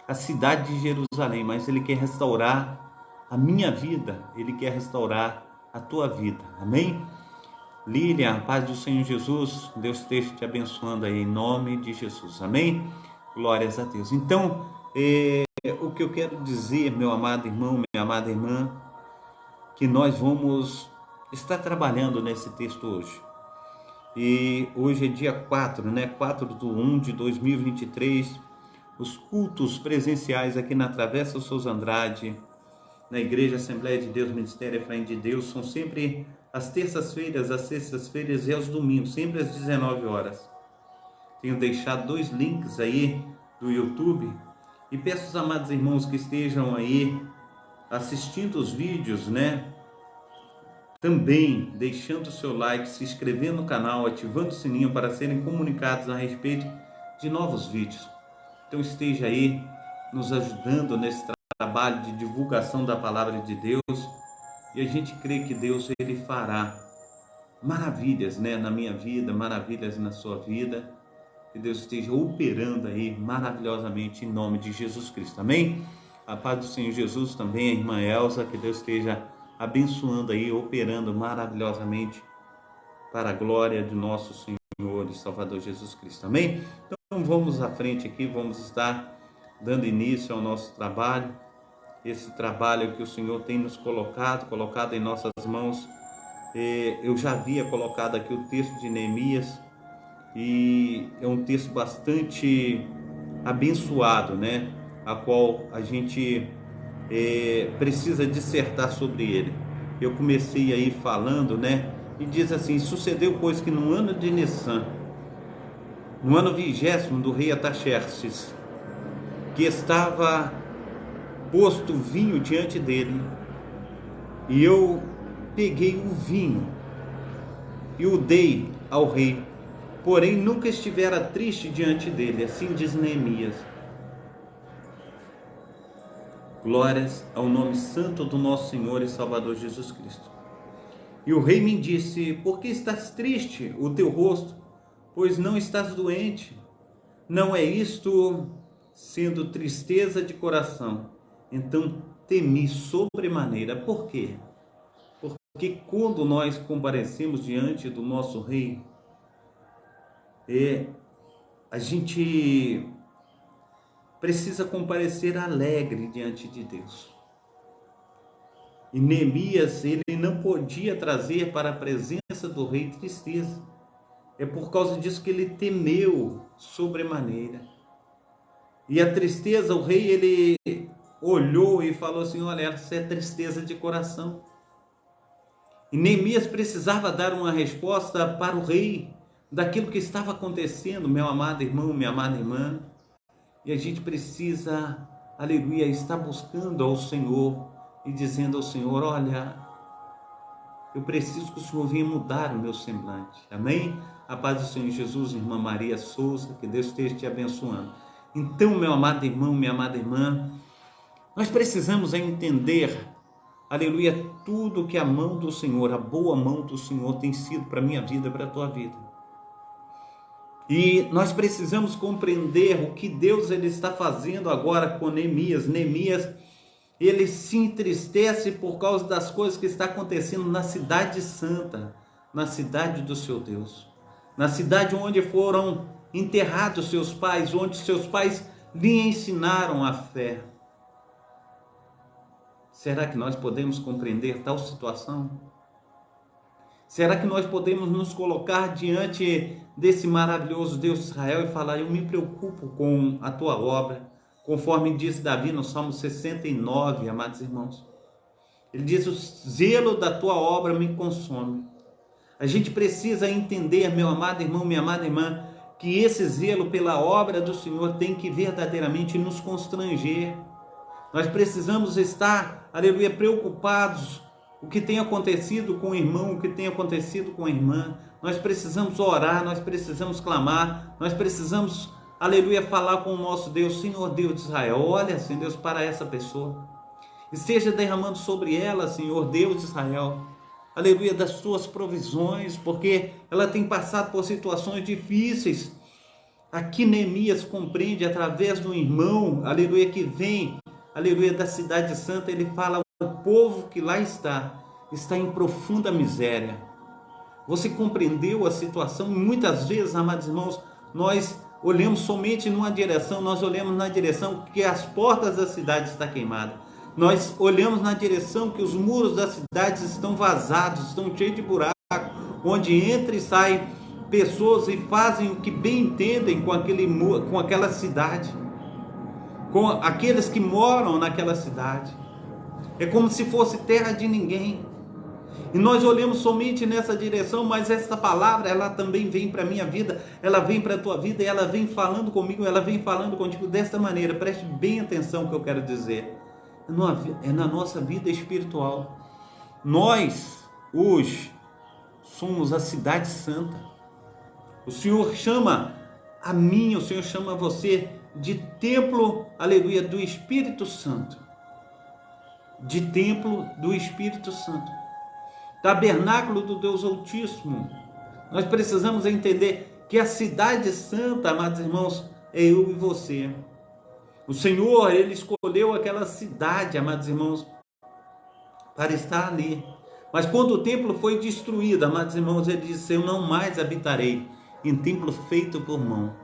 a cidade de Jerusalém, mas Ele quer restaurar a minha vida. Ele quer restaurar a tua vida. Amém? Lília, a paz do Senhor Jesus, Deus esteja te abençoando aí em nome de Jesus, amém? Glórias a Deus. Então, o que eu quero dizer, meu amado irmão, minha amada irmã, que nós vamos estar trabalhando nesse texto hoje. E hoje é dia 4, né? 4/1/2023, os cultos presenciais aqui na Travessa Souza Andrade, na Igreja Assembleia de Deus, Ministério Efraim de Deus, são sempre às terças-feiras, às sextas-feiras e aos domingos, sempre às 19 horas. Tenho deixado 2 links aí do YouTube e peço aos amados irmãos que estejam aí assistindo os vídeos, né? Também deixando o seu like, se inscrevendo no canal, ativando o sininho para serem comunicados a respeito de novos vídeos. Então esteja aí nos ajudando nesse trabalho de divulgação da palavra de Deus. E a gente crê que Deus, Ele fará maravilhas, né, na minha vida, maravilhas na sua vida. Que Deus esteja operando aí maravilhosamente em nome de Jesus Cristo. Amém? A paz do Senhor Jesus também, a irmã Elza, que Deus esteja abençoando aí, operando maravilhosamente para a glória de nosso Senhor e Salvador Jesus Cristo. Amém? Então vamos à frente aqui, vamos estar dando início ao nosso trabalho. Esse trabalho que o Senhor tem nos colocado em nossas mãos. Eu já havia colocado aqui o texto de Neemias e é um texto bastante abençoado, né? A qual a gente precisa dissertar sobre ele. Eu comecei aí falando, né? E diz assim: sucedeu, pois, que no ano de Nissan, no ano 20º do rei Artaxerxes, que estava posto vinho diante dele, e eu peguei o vinho e o dei ao rei, porém nunca estivera triste diante dele. Assim diz Neemias. Glórias ao nome santo do nosso Senhor e Salvador Jesus Cristo. E o rei me disse: por que estás triste o teu rosto, pois não estás doente? Não é isto sendo tristeza de coração? Então temi sobremaneira. Por quê? Porque quando nós comparecemos diante do nosso rei, a gente precisa comparecer alegre diante de Deus. E Neemias, ele não podia trazer para a presença do rei tristeza. É por causa disso que ele temeu sobremaneira. E a tristeza, o rei, ele olhou e falou assim: olha, essa é tristeza de coração. E Neemias precisava dar uma resposta para o rei daquilo que estava acontecendo, meu amado irmão, minha amada irmã. E a gente precisa, aleluia, estar buscando ao Senhor e dizendo ao Senhor: olha, eu preciso que o Senhor venha mudar o meu semblante. Amém? A paz do Senhor Jesus, irmã Maria Souza, que Deus esteja te abençoando. Então, meu amado irmão, minha amada irmã, nós precisamos entender, aleluia, tudo que a mão do Senhor, a boa mão do Senhor tem sido para a minha vida, para a tua vida. E nós precisamos compreender o que Deus ele está fazendo agora com Neemias. Neemias, ele se entristece por causa das coisas que está acontecendo na cidade santa, na cidade do seu Deus, na cidade onde foram enterrados seus pais, onde seus pais lhe ensinaram a fé. Será que nós podemos compreender tal situação? Será que nós podemos nos colocar diante desse maravilhoso Deus de Israel e falar: eu me preocupo com a tua obra, conforme diz Davi no Salmo 69, amados irmãos? Ele diz: o zelo da tua obra me consome. A gente precisa entender, meu amado irmão, minha amada irmã, que esse zelo pela obra do Senhor tem que verdadeiramente nos constranger. Nós precisamos estar, aleluia, preocupados o que tem acontecido com o irmão, o que tem acontecido com a irmã. Nós precisamos orar, nós precisamos clamar, nós precisamos, aleluia, falar com o nosso Deus. Senhor Deus de Israel, olha, Senhor Deus, para essa pessoa. Esteja derramando sobre ela, Senhor Deus de Israel, aleluia, das suas provisões, porque ela tem passado por situações difíceis. Aqui Neemias compreende através do irmão, aleluia, que vem, aleluia, da cidade santa. Ele fala: o povo que lá está em profunda miséria. Você compreendeu a situação? Muitas vezes, amados irmãos, nós olhamos somente numa direção, nós olhamos na direção que as portas da cidade estão queimadas. Nós olhamos na direção que os muros das cidades estão vazados, estão cheios de buracos, onde entra e sai pessoas e fazem o que bem entendem com aquela cidade, com aqueles que moram naquela cidade. É como se fosse terra de ninguém. E nós olhamos somente nessa direção, mas essa palavra, ela também vem para a minha vida, ela vem para a tua vida, e ela vem falando comigo, ela vem falando contigo desta maneira. Preste bem atenção no que eu quero dizer. É na nossa vida espiritual. Nós, hoje, somos a cidade santa. O Senhor chama a mim, o Senhor chama você de templo, aleluia, do Espírito Santo. De templo do Espírito Santo. Tabernáculo do Deus Altíssimo. Nós precisamos entender que a cidade santa, amados irmãos, é eu e você. O Senhor, Ele escolheu aquela cidade, amados irmãos, para estar ali. Mas quando o templo foi destruído, amados irmãos, Ele disse: eu não mais habitarei em templo feito por mão,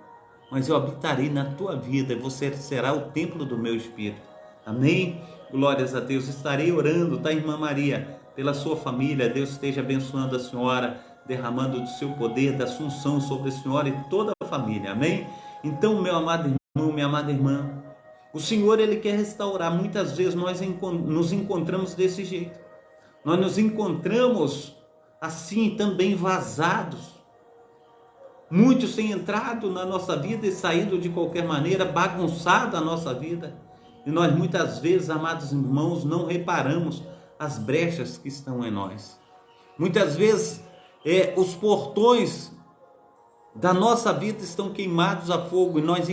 mas eu habitarei na tua vida, e você será o templo do meu Espírito. Amém? Glórias a Deus. Estarei orando, tá, irmã Maria, pela sua família. Deus esteja abençoando a senhora, derramando do seu poder, da sua unção sobre a senhora e toda a família. Amém? Então, meu amado irmão, minha amada irmã, o Senhor, Ele quer restaurar. Muitas vezes nós nos encontramos desse jeito. Nós nos encontramos assim também vazados. Muitos têm entrado na nossa vida e saído de qualquer maneira, bagunçado a nossa vida. E nós muitas vezes, amados irmãos, não reparamos as brechas que estão em nós. Muitas vezes os portões da nossa vida estão queimados a fogo e nós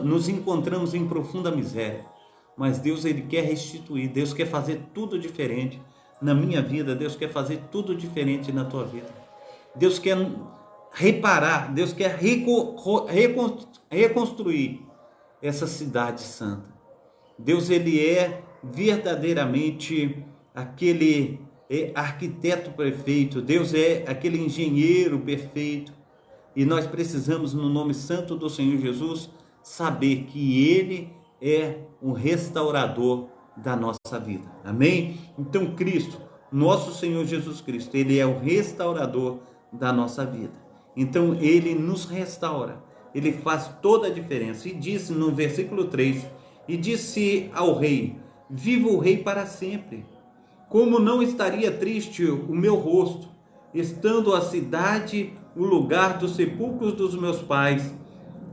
nos encontramos em profunda miséria. Mas Deus, Ele quer restituir, Deus quer fazer tudo diferente na minha vida, Deus quer fazer tudo diferente na tua vida. Deus quer reparar, Deus quer reconstruir essa cidade santa. Deus, Ele é verdadeiramente aquele arquiteto perfeito. Deus é aquele engenheiro perfeito. E nós precisamos, no nome santo do Senhor Jesus, saber que Ele é o restaurador da nossa vida. Amém? Então Cristo, nosso Senhor Jesus Cristo, Ele é o restaurador da nossa vida. Então Ele nos restaura. Ele faz toda a diferença. E disse no versículo 3, e disse ao rei: viva o rei para sempre. Como não estaria triste o meu rosto, estando a cidade, o lugar dos sepulcros dos meus pais,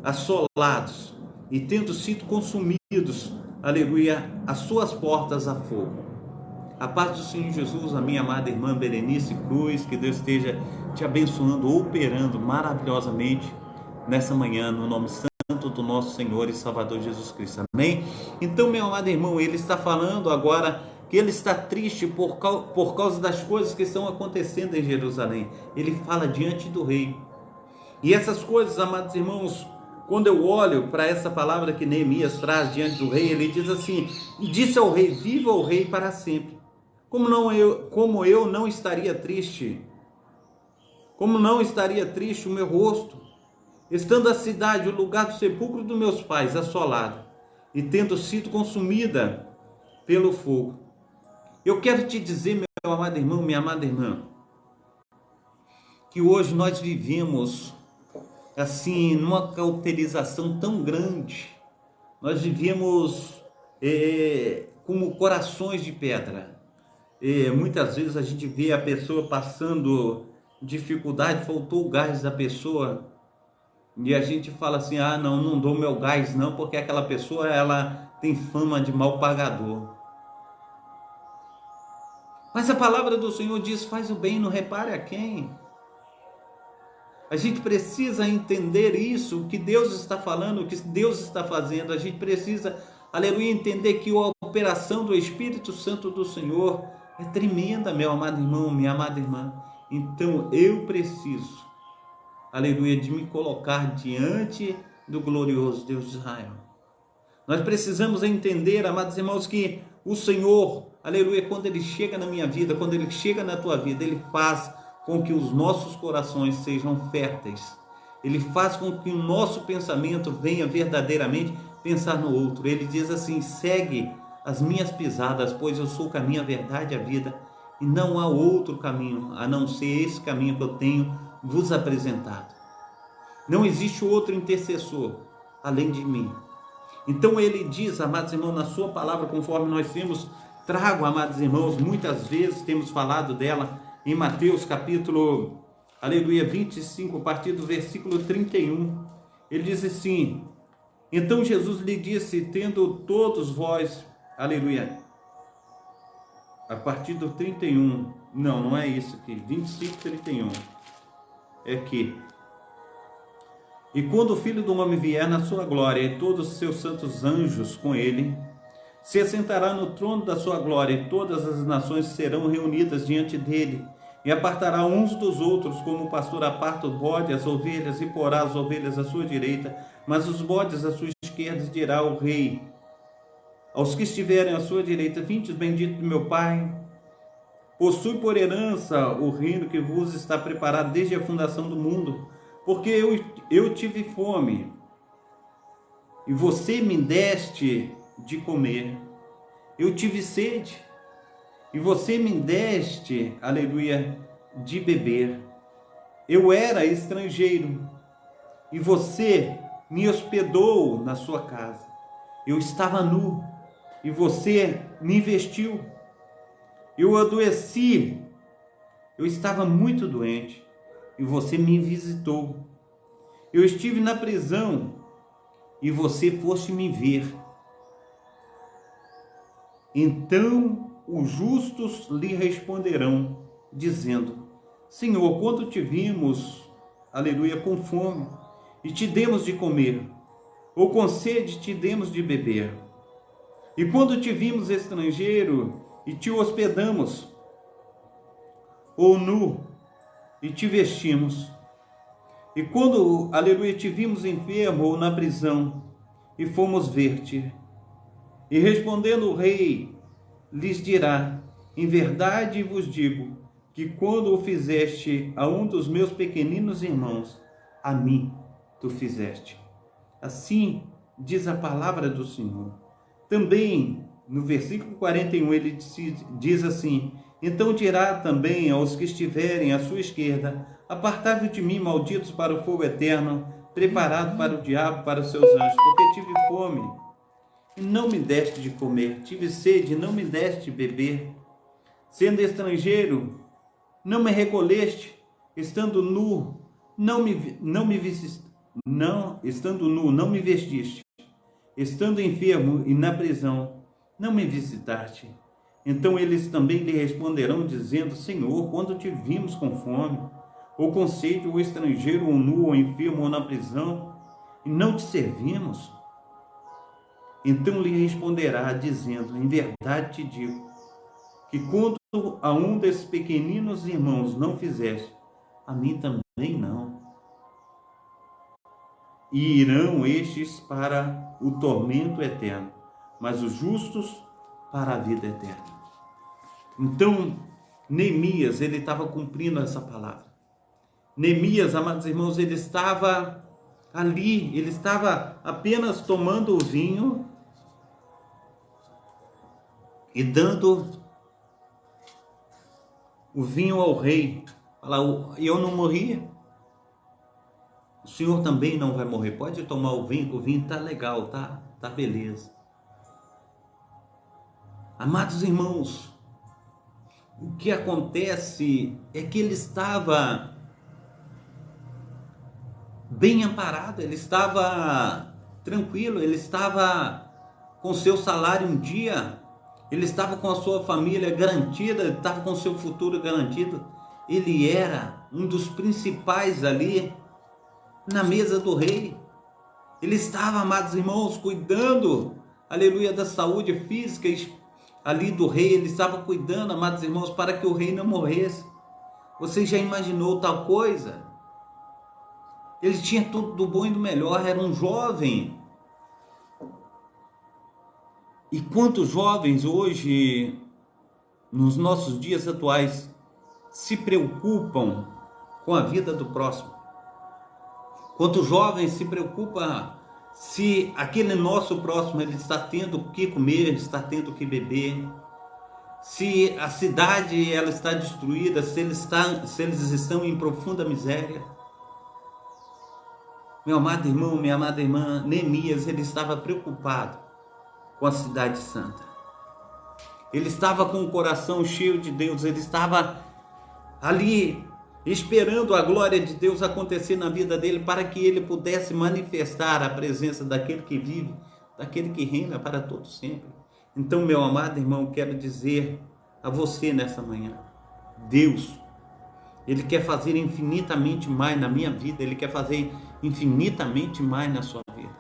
assolados, e tendo sido consumidos, aleluia, as suas portas a fogo. A paz do Senhor Jesus, a minha amada irmã Berenice Cruz, que Deus esteja te abençoando, operando maravilhosamente nessa manhã, no nome santo do nosso Senhor e Salvador Jesus Cristo. Amém? Então, meu amado irmão, ele está falando agora que ele está triste por causa das coisas que estão acontecendo em Jerusalém. Ele fala diante do rei. E essas coisas, amados irmãos, quando eu olho para essa palavra que Neemias traz diante do rei, ele diz assim: e disse ao rei: viva o rei para sempre. Como eu não estaria triste? Como não estaria triste o meu rosto, estando a cidade, o lugar do sepulcro dos meus pais, assolada, e tendo sido consumida pelo fogo. Eu quero te dizer, meu amado irmão, minha amada irmã, que hoje nós vivemos assim, numa cauterização tão grande. Nós vivemos como corações de pedra. Muitas vezes a gente vê a pessoa passando dificuldade, faltou o gás da pessoa, E a gente fala assim, ah, não dou meu gás não, porque aquela pessoa, ela tem fama de mal pagador. Mas a palavra do Senhor diz, faz o bem, não repare a quem. A gente precisa entender isso, o que Deus está falando, o que Deus está fazendo. A gente precisa, aleluia, entender que a operação do Espírito Santo do Senhor é tremenda, meu amado irmão, minha amada irmã. Então eu preciso, aleluia, de me colocar diante do glorioso Deus de Israel. Nós precisamos entender, amados irmãos, que o Senhor, aleluia, quando Ele chega na minha vida, quando Ele chega na tua vida, Ele faz com que os nossos corações sejam férteis. Ele faz com que o nosso pensamento venha verdadeiramente pensar no outro. Ele diz assim, segue as minhas pisadas, pois eu sou o caminho, a verdade e a vida, e não há outro caminho, a não ser esse caminho que eu tenho vos apresentado. Não existe outro intercessor além de mim. Então ele diz, amados irmãos, na sua palavra, conforme nós temos trago, amados irmãos, muitas vezes temos falado dela, em Mateus capítulo, aleluia, 25, a partir do versículo 31, ele diz assim, então Jesus lhe disse, tendo todos vós, aleluia, a partir do 31, não é isso aqui, 25, 31, é aqui, e quando o Filho do Homem vier na sua glória e todos os seus santos anjos com ele, se assentará no trono da sua glória e todas as nações serão reunidas diante dele e apartará uns dos outros como o pastor aparta o bode, as ovelhas e porá as ovelhas à sua direita, mas os bodes à sua esquerda, dirá o rei aos que estiverem à sua direita, vindes bendito do meu Pai, possui por herança o reino que vos está preparado desde a fundação do mundo, porque eu tive fome e você me deste de comer, eu tive sede e você me deste, aleluia, de beber, eu era estrangeiro e você me hospedou na sua casa, eu estava nu e você me vestiu, eu adoeci, eu estava muito doente e você me visitou, eu estive na prisão e você foste me ver. Então os justos lhe responderão, dizendo, Senhor, quando te vimos, aleluia, com fome, e te demos de comer, ou com sede te demos de beber, e quando te vimos estrangeiro, e te hospedamos, ou nu, e te vestimos, e quando, aleluia, te vimos enfermo, ou na prisão, e fomos ver-te. E respondendo o rei, lhes dirá, em verdade vos digo, que quando o fizeste a um dos meus pequeninos irmãos, a mim tu fizeste. Assim diz a palavra do Senhor. Também, no versículo 41, ele diz assim, então dirá também aos que estiverem à sua esquerda, apartai-vos de mim, malditos, para o fogo eterno, preparado para o diabo, para os seus anjos, porque tive fome, e não me deste de comer, tive sede, e não me deste de beber, sendo estrangeiro, não me recolheste, estando nu, não me vestiste, estando enfermo e na prisão, não me visitaste. Então eles também lhe responderão, dizendo, Senhor, quando te vimos com fome, ou com sede, ou estrangeiro, ou nu, ou enfermo, ou na prisão, e não te servimos? Então lhe responderá, dizendo, em verdade te digo, que quando a um desses pequeninos irmãos não fizeste, a mim também não. E irão estes para o tormento eterno, mas os justos para a vida eterna. Então, Neemias, ele estava cumprindo essa palavra. Neemias, amados irmãos, ele estava ali, ele estava apenas tomando o vinho e dando o vinho ao rei. Fala, eu não morri, o senhor também não vai morrer, pode tomar o vinho tá legal, tá beleza. Amados irmãos, o que acontece é que ele estava bem amparado, ele estava tranquilo, ele estava com seu salário um dia, ele estava com a sua família garantida, ele estava com o seu futuro garantido. Ele era um dos principais ali na mesa do rei. Ele estava, amados irmãos, cuidando, aleluia, da saúde física ali do rei. Ele estava cuidando, amados irmãos, para que o rei não morresse. Você já imaginou tal coisa? Ele tinha tudo do bom e do melhor, era um jovem. E quantos jovens hoje, nos nossos dias atuais, se preocupam com a vida do próximo? Quantos jovens se preocupam se aquele nosso próximo ele está tendo o que comer, está tendo o que beber, se a cidade ela está destruída, se eles estão em profunda miséria? Meu amado irmão, minha amada irmã, Neemias, ele estava preocupado com a cidade santa. Ele estava com o coração cheio de Deus, ele estava ali esperando a glória de Deus acontecer na vida dele, para que ele pudesse manifestar a presença daquele que vive, daquele que reina para todo sempre. Então, meu amado irmão, quero dizer a você nessa manhã, Deus, Ele quer fazer infinitamente mais na minha vida, Ele quer fazer infinitamente mais na sua vida.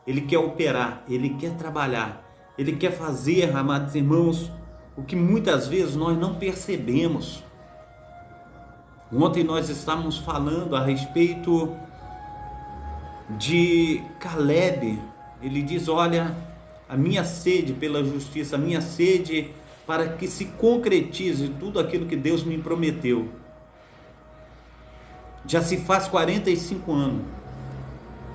Ele quer operar, Ele quer trabalhar, Ele quer fazer, amados irmãos, o que muitas vezes nós não percebemos. Ontem nós estávamos falando a respeito de Caleb. Ele diz, olha, a minha sede pela justiça, a minha sede para que se concretize tudo aquilo que Deus me prometeu. Já se faz 45 anos,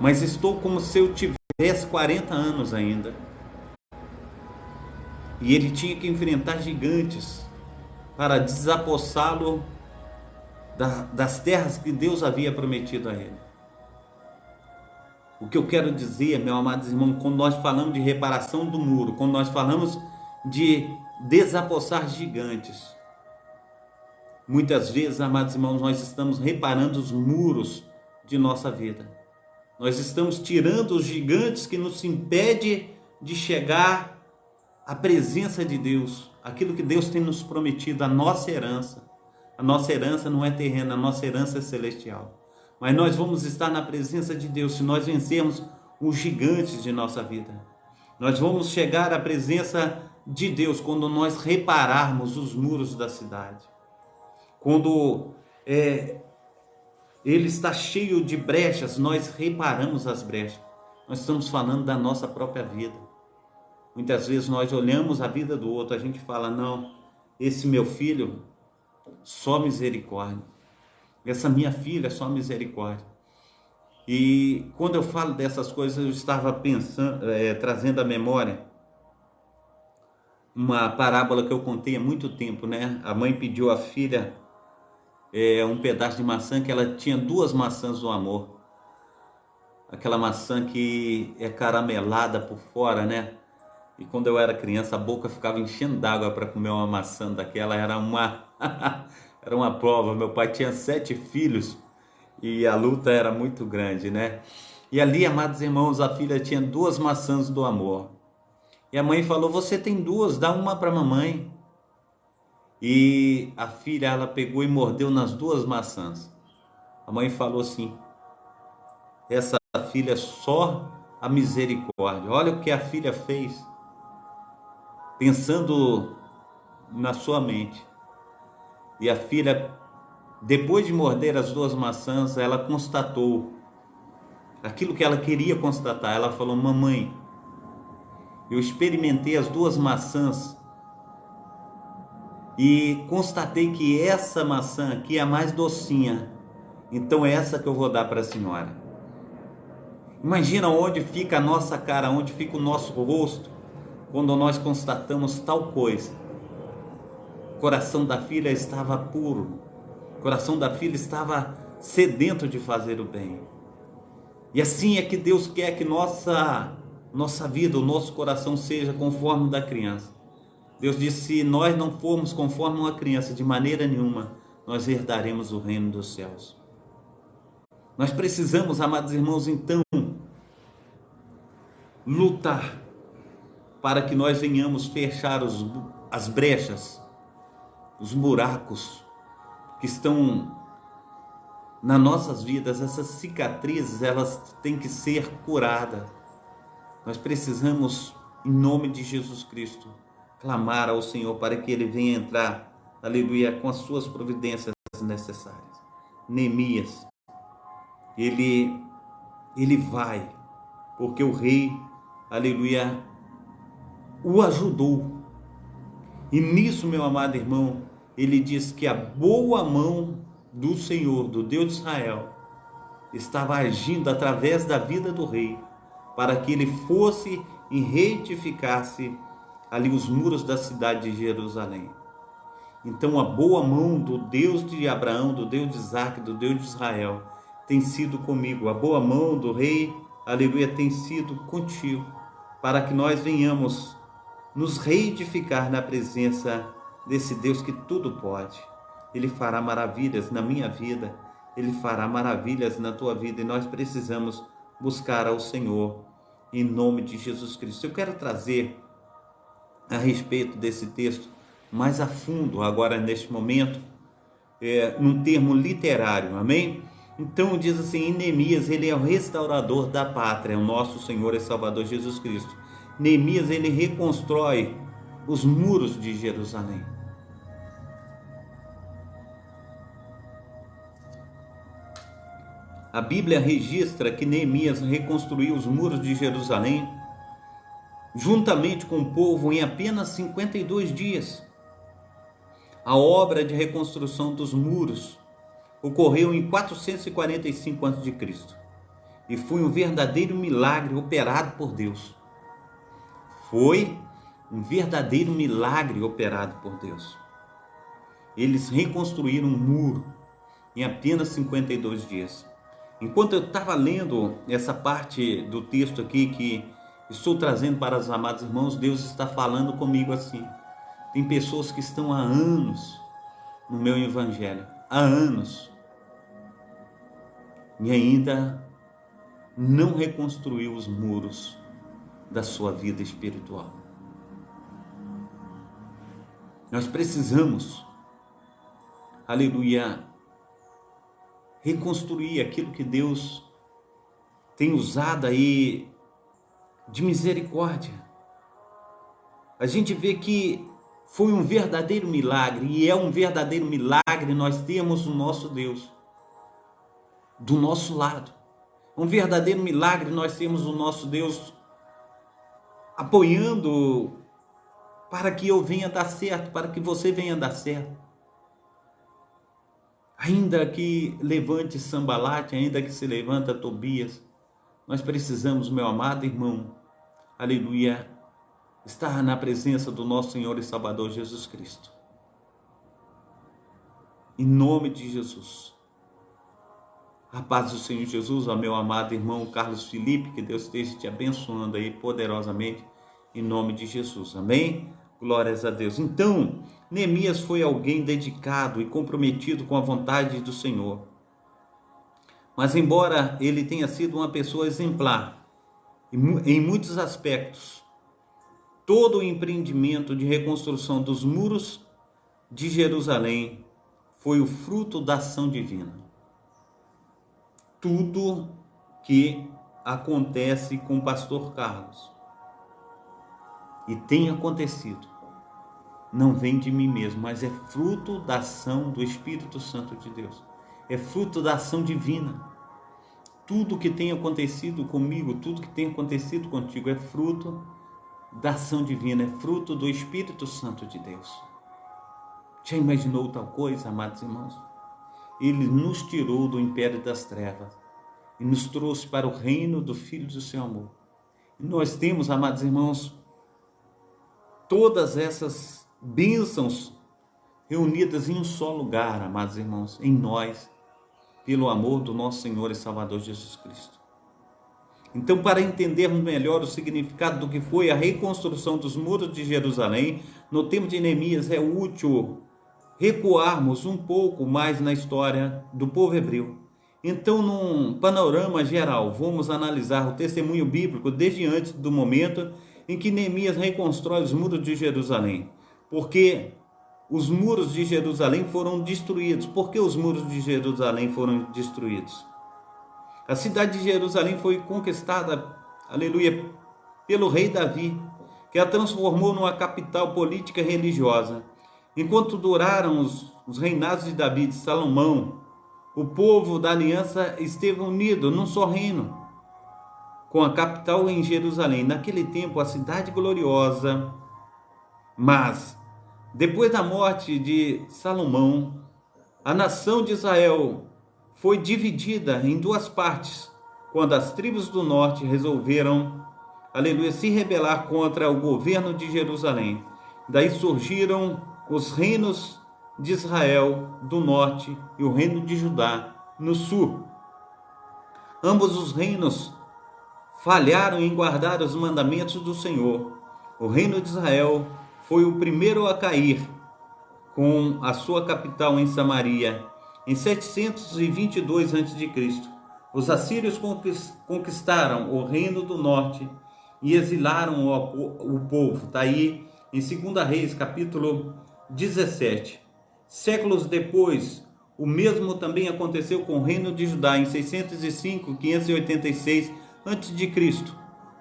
mas estou como se eu tivesse 40 anos ainda. E ele tinha que enfrentar gigantes para desapossá-lo das terras que Deus havia prometido a ele. O que eu quero dizer, meus amados irmãos, quando nós falamos de reparação do muro, quando nós falamos de desapossar gigantes, muitas vezes, amados irmãos, nós estamos reparando os muros de nossa vida. Nós estamos tirando os gigantes que nos impedem de chegar à presença de Deus, aquilo que Deus tem nos prometido, a nossa herança. A nossa herança não é terrena, a nossa herança é celestial. Mas nós vamos estar na presença de Deus se nós vencermos os gigantes de nossa vida. Nós vamos chegar à presença de Deus quando nós repararmos os muros da cidade. Quando ele está cheio de brechas, nós reparamos as brechas. Nós estamos falando da nossa própria vida. Muitas vezes nós olhamos a vida do outro, a gente fala, não, esse meu filho, só misericórdia. Essa minha filha, só misericórdia. E quando eu falo dessas coisas, eu estava pensando, trazendo à memória uma parábola que eu contei há muito tempo, né? A mãe pediu à filha um pedaço de maçã, que ela tinha 2 maçãs do amor. Aquela maçã que é caramelada por fora, né? E quando eu era criança, a boca ficava enchendo d'água para comer uma maçã daquela. Era uma prova. Meu pai tinha 7 filhos e a luta era muito grande, né? E ali, amados irmãos, a filha tinha 2 maçãs do amor. E a mãe falou, você tem 2, dá uma para a mamãe. E a filha, ela pegou e mordeu nas 2 maçãs. A mãe falou assim, essa filha é só a misericórdia. Olha o que a filha fez, pensando na sua mente. E a filha, depois de morder as 2 maçãs, ela constatou aquilo que ela queria constatar. Ela falou, mamãe, eu experimentei as 2 maçãs e constatei que essa maçã aqui é a mais docinha, então é essa que eu vou dar para a senhora. Imagina onde fica a nossa cara, onde fica o nosso rosto, quando nós constatamos tal coisa. O coração da filha estava puro, o coração da filha estava sedento de fazer o bem. E assim é que Deus quer que nossa vida, o nosso coração seja conforme o da criança. Deus disse, se nós não formos conforme uma criança, de maneira nenhuma, nós herdaremos o reino dos céus. Nós precisamos, amados irmãos, então, lutar para que nós venhamos fechar as brechas, os buracos que estão nas nossas vidas. Essas cicatrizes, elas têm que ser curadas. Nós precisamos, em nome de Jesus Cristo, clamar ao Senhor para que Ele venha entrar, aleluia, com as suas providências necessárias. Neemias, ele vai, porque o rei, aleluia, o ajudou. E nisso, meu amado irmão, ele diz que a boa mão do Senhor, do Deus de Israel, estava agindo através da vida do rei, para que ele fosse e reedificasse ali os muros da cidade de Jerusalém. Então a boa mão do Deus de Abraão, do Deus de Isaac, do Deus de Israel, tem sido comigo. A boa mão do rei, aleluia, tem sido contigo, para que nós venhamos nos reedificar na presença desse Deus que tudo pode. Ele fará maravilhas na minha vida, Ele fará maravilhas na tua vida, e nós precisamos buscar ao Senhor, em nome de Jesus Cristo. Eu quero trazer a respeito desse texto mais a fundo, agora neste momento, num termo literário, amém? Então diz assim, em Neemias, ele é o restaurador da pátria, o nosso Senhor e Salvador Jesus Cristo. Neemias, ele reconstrói os muros de Jerusalém. A Bíblia registra que Neemias reconstruiu os muros de Jerusalém juntamente com o povo em apenas 52 dias. A obra de reconstrução dos muros ocorreu em 445 a.C. e foi um verdadeiro milagre operado por Deus. Foi um verdadeiro milagre operado por Deus. Eles reconstruíram um muro em apenas 52 dias. Enquanto eu estava lendo essa parte do texto aqui que estou trazendo para os amados irmãos, Deus está falando comigo assim. Tem pessoas que estão há anos no meu evangelho, há anos, e ainda não reconstruiu os muros da sua vida espiritual. Nós precisamos, aleluia, reconstruir aquilo que Deus tem usado aí de misericórdia. A gente vê que foi um verdadeiro milagre, e é um verdadeiro milagre nós temos o nosso Deus do nosso lado. Um verdadeiro milagre nós temos o nosso Deus apoiando para que eu venha dar certo, para que você venha dar certo. Ainda que levante Sambalate, ainda que se levanta Tobias, nós precisamos, meu amado irmão, aleluia, estar na presença do nosso Senhor e Salvador Jesus Cristo. Em nome de Jesus. A paz do Senhor Jesus, ao meu amado irmão Carlos Felipe, que Deus esteja te abençoando aí poderosamente, em nome de Jesus. Amém? Glórias a Deus. Então, Neemias foi alguém dedicado e comprometido com a vontade do Senhor. Mas embora ele tenha sido uma pessoa exemplar em muitos aspectos, todo o empreendimento de reconstrução dos muros de Jerusalém foi o fruto da ação divina. Tudo que acontece com o pastor Carlos e tem acontecido não vem de mim mesmo, mas é fruto da ação do Espírito Santo de Deus. É fruto da ação divina. Tudo que tem acontecido comigo, tudo que tem acontecido contigo é fruto da ação divina, é fruto do Espírito Santo de Deus. Já imaginou tal coisa, amados irmãos? Ele nos tirou do império das trevas e nos trouxe para o reino do Filho do seu amor. E nós temos, amados irmãos, todas essas bênçãos reunidas em um só lugar, amados irmãos, em nós, pelo amor do nosso Senhor e Salvador Jesus Cristo. Então, para entendermos melhor o significado do que foi a reconstrução dos muros de Jerusalém, no tempo de Neemias, é útil recuarmos um pouco mais na história do povo hebreu Então, num panorama geral, vamos analisar o testemunho bíblico desde antes do momento em que Neemias reconstrói os muros de Jerusalém. Porque os muros de Jerusalém foram destruídos. Por que os muros de Jerusalém foram destruídos? A cidade de Jerusalém foi conquistada, aleluia, pelo rei Davi, que a transformou numa capital política e religiosa. Enquanto duraram os reinados de Davi e de Salomão, o povo da aliança esteve unido num só reino, com a capital em Jerusalém. Naquele tempo, a cidade gloriosa. Mas, depois da morte de Salomão, a nação de Israel foi dividida em duas partes, quando as tribos do norte resolveram, aleluia, se rebelar contra o governo de Jerusalém. Daí surgiram os reinos de Israel do norte e o reino de Judá no sul. Ambos os reinos falharam em guardar os mandamentos do Senhor. O reino de Israel foi o primeiro a cair, com a sua capital em Samaria, em 722 a.C. Os assírios conquistaram o reino do norte e exilaram o povo. Está aí em 2 Reis, capítulo 17. Séculos depois, o mesmo também aconteceu com o reino de Judá em 605, 586 a.C.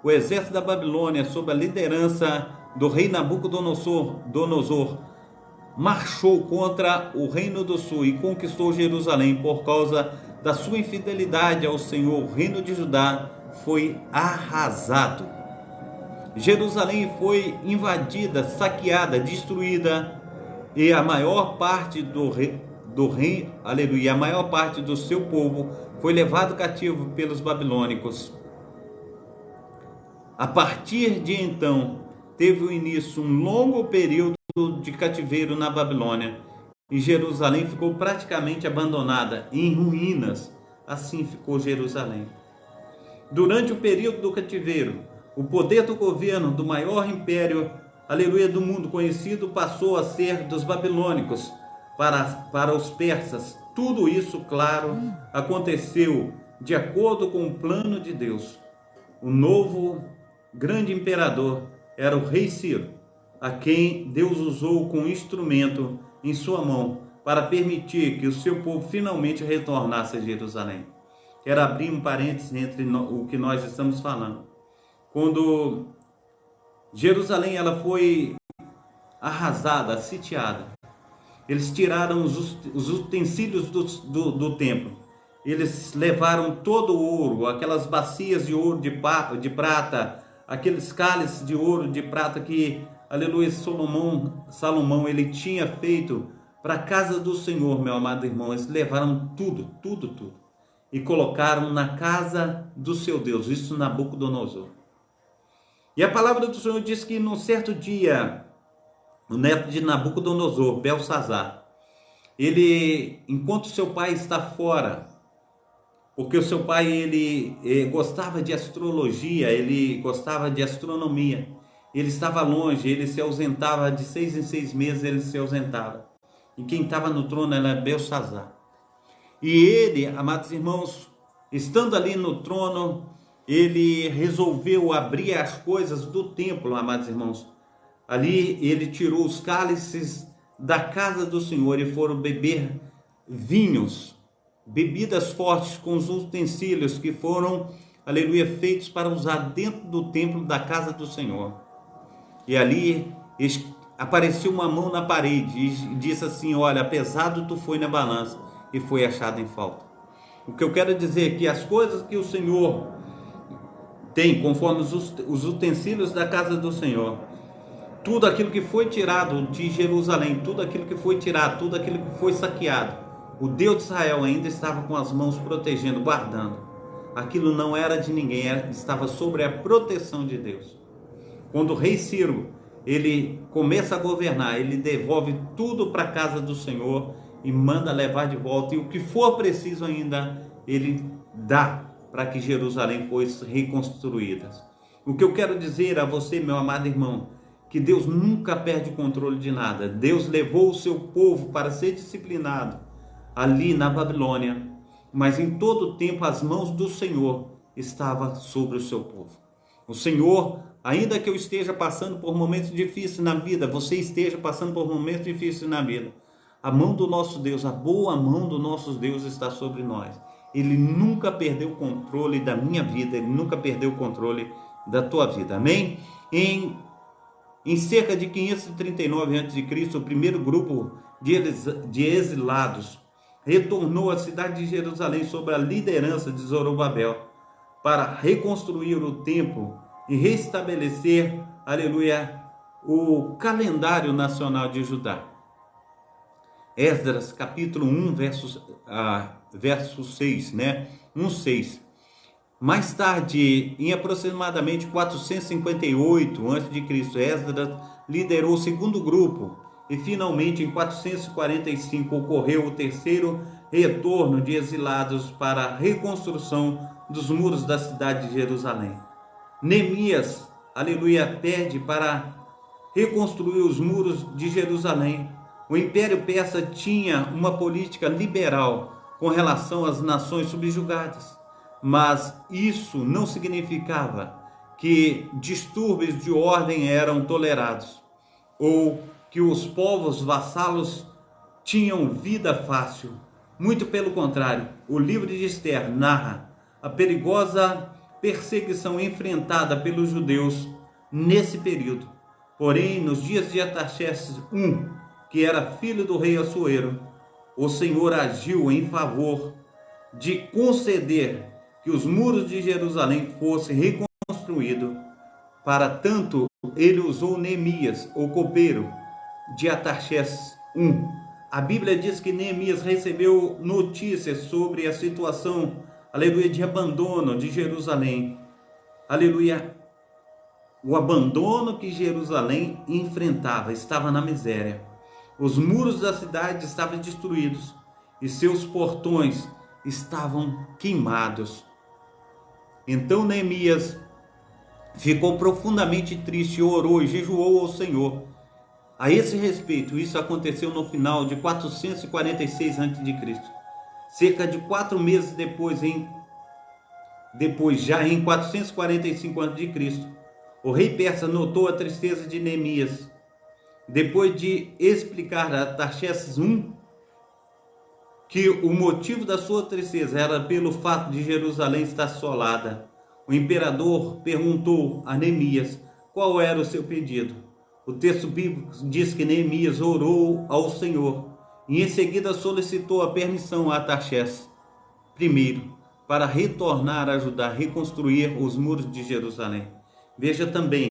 O exército da Babilônia, sob a liderança do rei Nabucodonosor, marchou contra o reino do sul e conquistou Jerusalém. Por causa da sua infidelidade ao Senhor, o reino de Judá foi arrasado. Jerusalém foi invadida, saqueada, destruída, e a maior parte do rei, aleluia, a maior parte do seu povo foi levado cativo pelos babilônicos. A partir de então, teve o início um longo período de cativeiro na Babilônia, e Jerusalém ficou praticamente abandonada, em ruínas. Assim ficou Jerusalém. Durante o período do cativeiro, o poder do governo do maior império, aleluia, do mundo conhecido, passou a ser dos babilônicos para os persas. Tudo isso, claro, aconteceu de acordo com o plano de Deus. O novo grande imperador era o rei Ciro, a quem Deus usou como instrumento em sua mão para permitir que o seu povo finalmente retornasse a Jerusalém. Quero abrir um parênteses entre o que nós estamos falando. Quando Jerusalém ela foi arrasada, sitiada, eles tiraram os utensílios do templo. Eles levaram todo o ouro, aquelas bacias de ouro, de prata, aqueles cálices de ouro, de prata que, aleluia, Salomão ele tinha feito para a casa do Senhor, meu amado irmão. Eles levaram tudo e colocaram na casa do seu Deus, isso Nabucodonosor. E a palavra do Senhor diz que num certo dia, o neto de Nabucodonosor, Belsazar, ele, enquanto seu pai está fora, porque o seu pai ele gostava de astrologia, ele gostava de astronomia, ele estava longe, ele se ausentava de 6 em 6 meses, ele se ausentava. E quem estava no trono era Belsazar. E ele, amados irmãos, estando ali no trono, ele resolveu abrir as coisas do templo, amados irmãos. Ali ele tirou os cálices da casa do Senhor e foram beber vinhos, bebidas fortes com os utensílios que foram, aleluia, feitos para usar dentro do templo da casa do Senhor. E ali apareceu uma mão na parede e disse assim: olha, pesado tu foi na balança e foi achado em falta. O que eu quero dizer é que as coisas que o Senhor tem, conforme os utensílios da casa do Senhor, tudo aquilo que foi tirado de Jerusalém, tudo aquilo que foi tirado, tudo aquilo que foi saqueado, o Deus de Israel ainda estava com as mãos protegendo, guardando. Aquilo não era de ninguém, estava sobre a proteção de Deus. Quando o rei Ciro, ele começa a governar, ele devolve tudo para a casa do Senhor e manda levar de volta, e o que for preciso ainda, ele dá para que Jerusalém fosse reconstruída. O que eu quero dizer a você, meu amado irmão, que Deus nunca perde o controle de nada. Deus levou o seu povo para ser disciplinado ali na Babilônia, mas em todo o tempo as mãos do Senhor estavam sobre o seu povo. O Senhor, ainda que eu esteja passando por momentos difíceis na vida, você esteja passando por momentos difíceis na vida, a mão do nosso Deus, a boa mão do nosso Deus está sobre nós. Ele nunca perdeu o controle da minha vida, ele nunca perdeu o controle da tua vida. Amém? Em cerca de 539 a.C., o primeiro grupo de exilados retornou à cidade de Jerusalém sob a liderança de Zorobabel para reconstruir o templo e restabelecer, aleluia, o calendário nacional de Judá. Esdras, capítulo 1, verso 6, né? 1:6. Mais tarde, em aproximadamente 458 a.C., Esdras liderou o segundo grupo e finalmente em 445 ocorreu o terceiro retorno de exilados para a reconstrução dos muros da cidade de Jerusalém. Neemias, aleluia, pede para reconstruir os muros de Jerusalém. O Império Persa tinha uma política liberal com relação às nações subjugadas, mas isso não significava que distúrbios de ordem eram tolerados ou que os povos vassalos tinham vida fácil. Muito pelo contrário, o livro de Esther narra a perigosa perseguição enfrentada pelos judeus nesse período. Porém, nos dias de Artaxerxes I, que era filho do rei Assuero, o Senhor agiu em favor de conceder que os muros de Jerusalém fossem reconstruídos. Para tanto, ele usou Neemias, o copeiro de Artaxerxes I. A Bíblia diz que Neemias recebeu notícias sobre a situação, aleluia, de abandono de Jerusalém. Aleluia, o abandono que Jerusalém enfrentava, estava na miséria. Os muros da cidade estavam destruídos e seus portões estavam queimados. Então Neemias ficou profundamente triste, orou e jejuou ao Senhor. A esse respeito, isso aconteceu no final de 446 a.C. Cerca de 4 meses depois, já em 445 a.C., o rei persa notou a tristeza de Neemias. Depois de explicar a Artaxerxes I que o motivo da sua tristeza era pelo fato de Jerusalém estar assolada, o imperador perguntou a Neemias qual era o seu pedido. O texto bíblico diz que Neemias orou ao Senhor e em seguida solicitou a permissão a Artaxerxes I para retornar a ajudar a reconstruir os muros de Jerusalém. Veja também,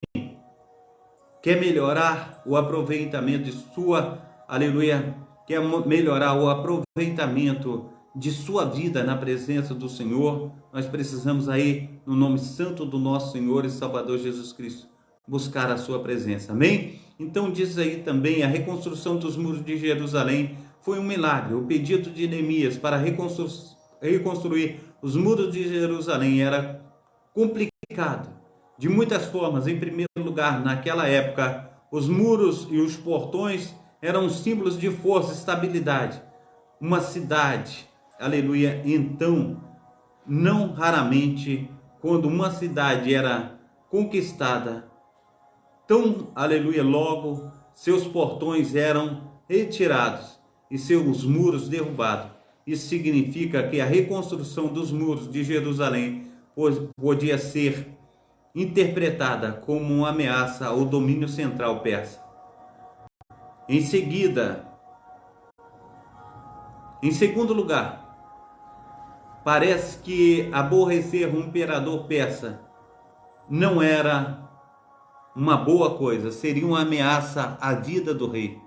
quer melhorar o aproveitamento de sua, aleluia, quer melhorar o aproveitamento de sua vida na presença do Senhor, nós precisamos aí, no nome santo do nosso Senhor e Salvador Jesus Cristo, buscar a sua presença, amém? Então diz aí também, a reconstrução dos muros de Jerusalém foi um milagre. O pedido de Neemias para reconstruir os muros de Jerusalém era complicado, de muitas formas. Em primeiro lugar, naquela época, os muros e os portões eram símbolos de força e estabilidade. Uma cidade, aleluia, então, não raramente, quando uma cidade era conquistada, tão, aleluia, logo seus portões eram retirados e seus muros derrubados. Isso significa que a reconstrução dos muros de Jerusalém podia ser interpretada como uma ameaça ao domínio central persa. Em segundo lugar, parece que aborrecer um imperador persa não era uma boa coisa, seria uma ameaça à vida do rei.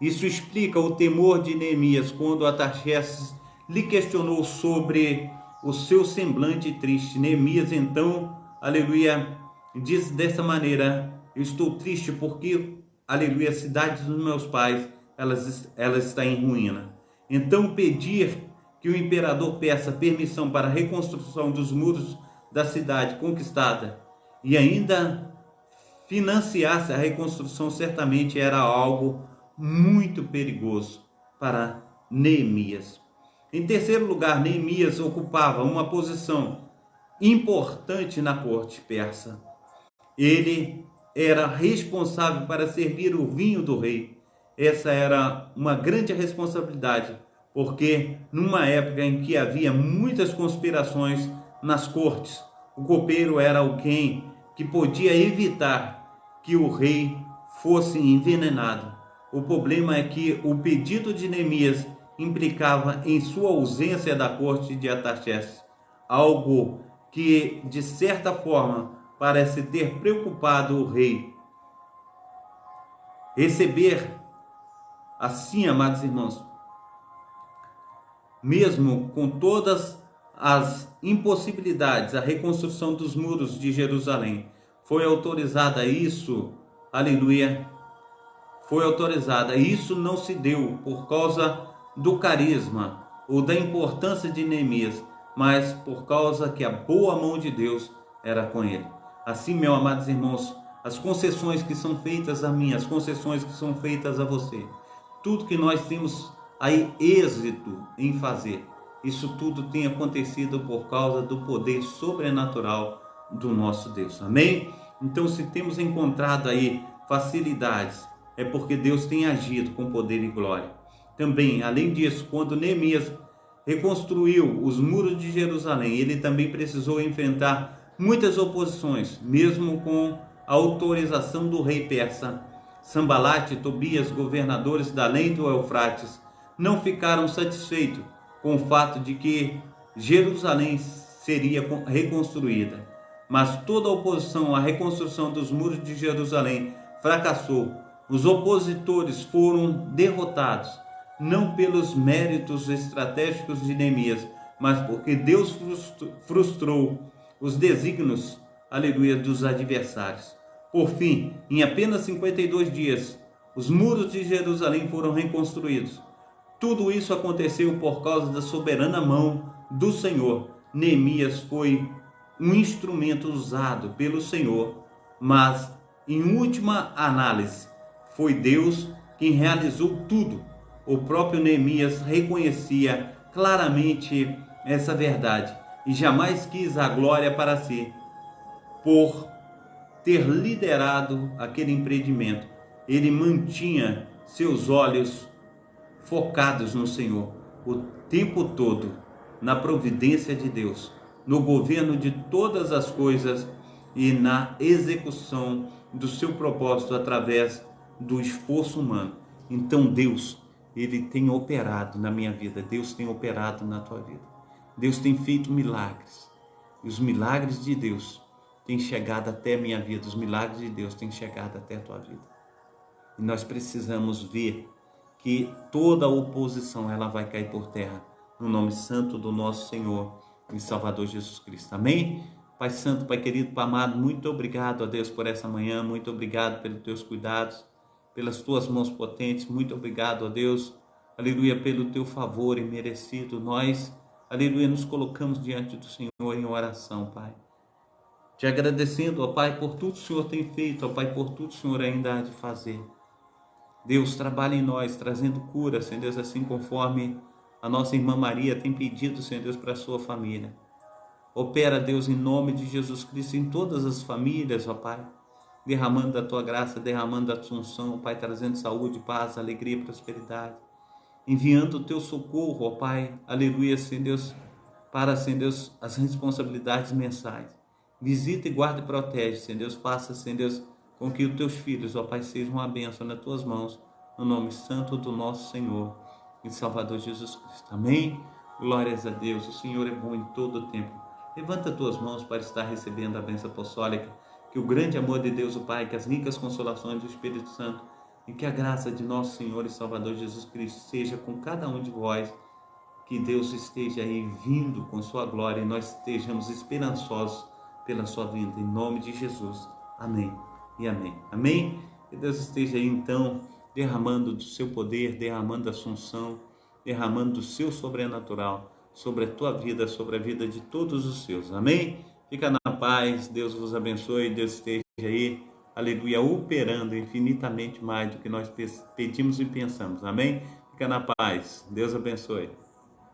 Isso explica o temor de Neemias quando Artaxerxes lhe questionou sobre o seu semblante triste. Neemias então, aleluia, diz dessa maneira: eu estou triste porque, aleluia, a cidade dos meus pais, ela está em ruína. Então pedir que o imperador peça permissão para a reconstrução dos muros da cidade conquistada e ainda financiasse a reconstrução certamente era algo muito perigoso para Neemias. Em terceiro lugar, Neemias ocupava uma posição importante na corte persa. Ele era responsável para servir o vinho do rei. Essa era uma grande responsabilidade, porque numa época em que havia muitas conspirações nas cortes, o copeiro era alguém que podia evitar que o rei fosse envenenado. O problema é que o pedido de Neemias implicava em sua ausência da corte de Artaxerxes, algo que, de certa forma, parece ter preocupado o rei. Receber, assim, amados irmãos, mesmo com todas as impossibilidades, a reconstrução dos muros de Jerusalém foi autorizada isso, aleluia, foi autorizada. Isso não se deu por causa do carisma ou da importância de Neemias, mas por causa que a boa mão de Deus era com ele. Assim, meus amados irmãos, as concessões que são feitas a mim, as concessões que são feitas a você, tudo que nós temos aí êxito em fazer, isso tudo tem acontecido por causa do poder sobrenatural do nosso Deus. Amém? Então, se temos encontrado aí facilidades, é porque Deus tem agido com poder e glória. Também, além disso, quando Neemias reconstruiu os muros de Jerusalém, ele também precisou enfrentar muitas oposições, mesmo com a autorização do rei persa. Sanbalate e Tobias, governadores da além do Eufrates, não ficaram satisfeitos com o fato de que Jerusalém seria reconstruída. Mas toda a oposição à reconstrução dos muros de Jerusalém fracassou. Os opositores foram derrotados, não pelos méritos estratégicos de Neemias, mas porque Deus frustrou os desígnios, aleluia, dos adversários. Por fim, em apenas 52 dias, os muros de Jerusalém foram reconstruídos. Tudo isso aconteceu por causa da soberana mão do Senhor. Neemias foi um instrumento usado pelo Senhor, mas, em última análise, foi Deus quem realizou tudo. O próprio Neemias reconhecia claramente essa verdade e jamais quis a glória para si por ter liderado aquele empreendimento. Ele mantinha seus olhos focados no Senhor o tempo todo, na providência de Deus, no governo de todas as coisas e na execução do seu propósito através do esforço humano. Então Deus, ele tem operado na minha vida, Deus tem operado na tua vida. Deus tem feito milagres. E os milagres de Deus têm chegado até a minha vida, os milagres de Deus têm chegado até a tua vida. E nós precisamos ver que toda a oposição ela vai cair por terra, no nome santo do nosso Senhor e Salvador Jesus Cristo. Amém? Pai Santo, Pai querido, Pai amado, muito obrigado a Deus por essa manhã, muito obrigado pelos teus cuidados, pelas tuas mãos potentes, muito obrigado a Deus, aleluia, pelo teu favor imerecido. Nós, aleluia, nos colocamos diante do Senhor em oração, Pai. Te agradecendo, ó Pai, por tudo que o Senhor tem feito, ó Pai, por tudo que o Senhor ainda há de fazer. Deus, trabalha em nós, trazendo cura, Senhor Deus, assim conforme a nossa irmã Maria tem pedido, Senhor Deus, para a sua família. Opera, Deus, em nome de Jesus Cristo, em todas as famílias, ó Pai, derramando a tua graça, derramando a tua unção, ó Pai, trazendo saúde, paz, alegria e prosperidade, enviando o teu socorro, ó Pai, aleluia, Senhor Deus, para, Senhor Deus, as responsabilidades mensais. Visita e guarda e protege, Senhor Deus, faça, Senhor Deus, com que os teus filhos, ó Pai, sejam uma bênção nas tuas mãos, no nome santo do nosso Senhor e Salvador Jesus Cristo. Amém? Glórias a Deus, o Senhor é bom em todo o tempo. Levanta as tuas mãos para estar recebendo a bênção apostólica, que o grande amor de Deus, o Pai, que as ricas consolações do Espírito Santo e que a graça de nosso Senhor e Salvador Jesus Cristo seja com cada um de vós, que Deus esteja aí vindo com sua glória e nós estejamos esperançosos pela sua vinda, em nome de Jesus. Amém e amém. Amém? Que Deus esteja aí então derramando do seu poder, derramando a unção, derramando do seu sobrenatural sobre a tua vida, sobre a vida de todos os seus. Amém? Fica na paz, Deus vos abençoe, Deus esteja aí, aleluia, operando infinitamente mais do que nós pedimos e pensamos. Amém? Fica na paz, Deus abençoe.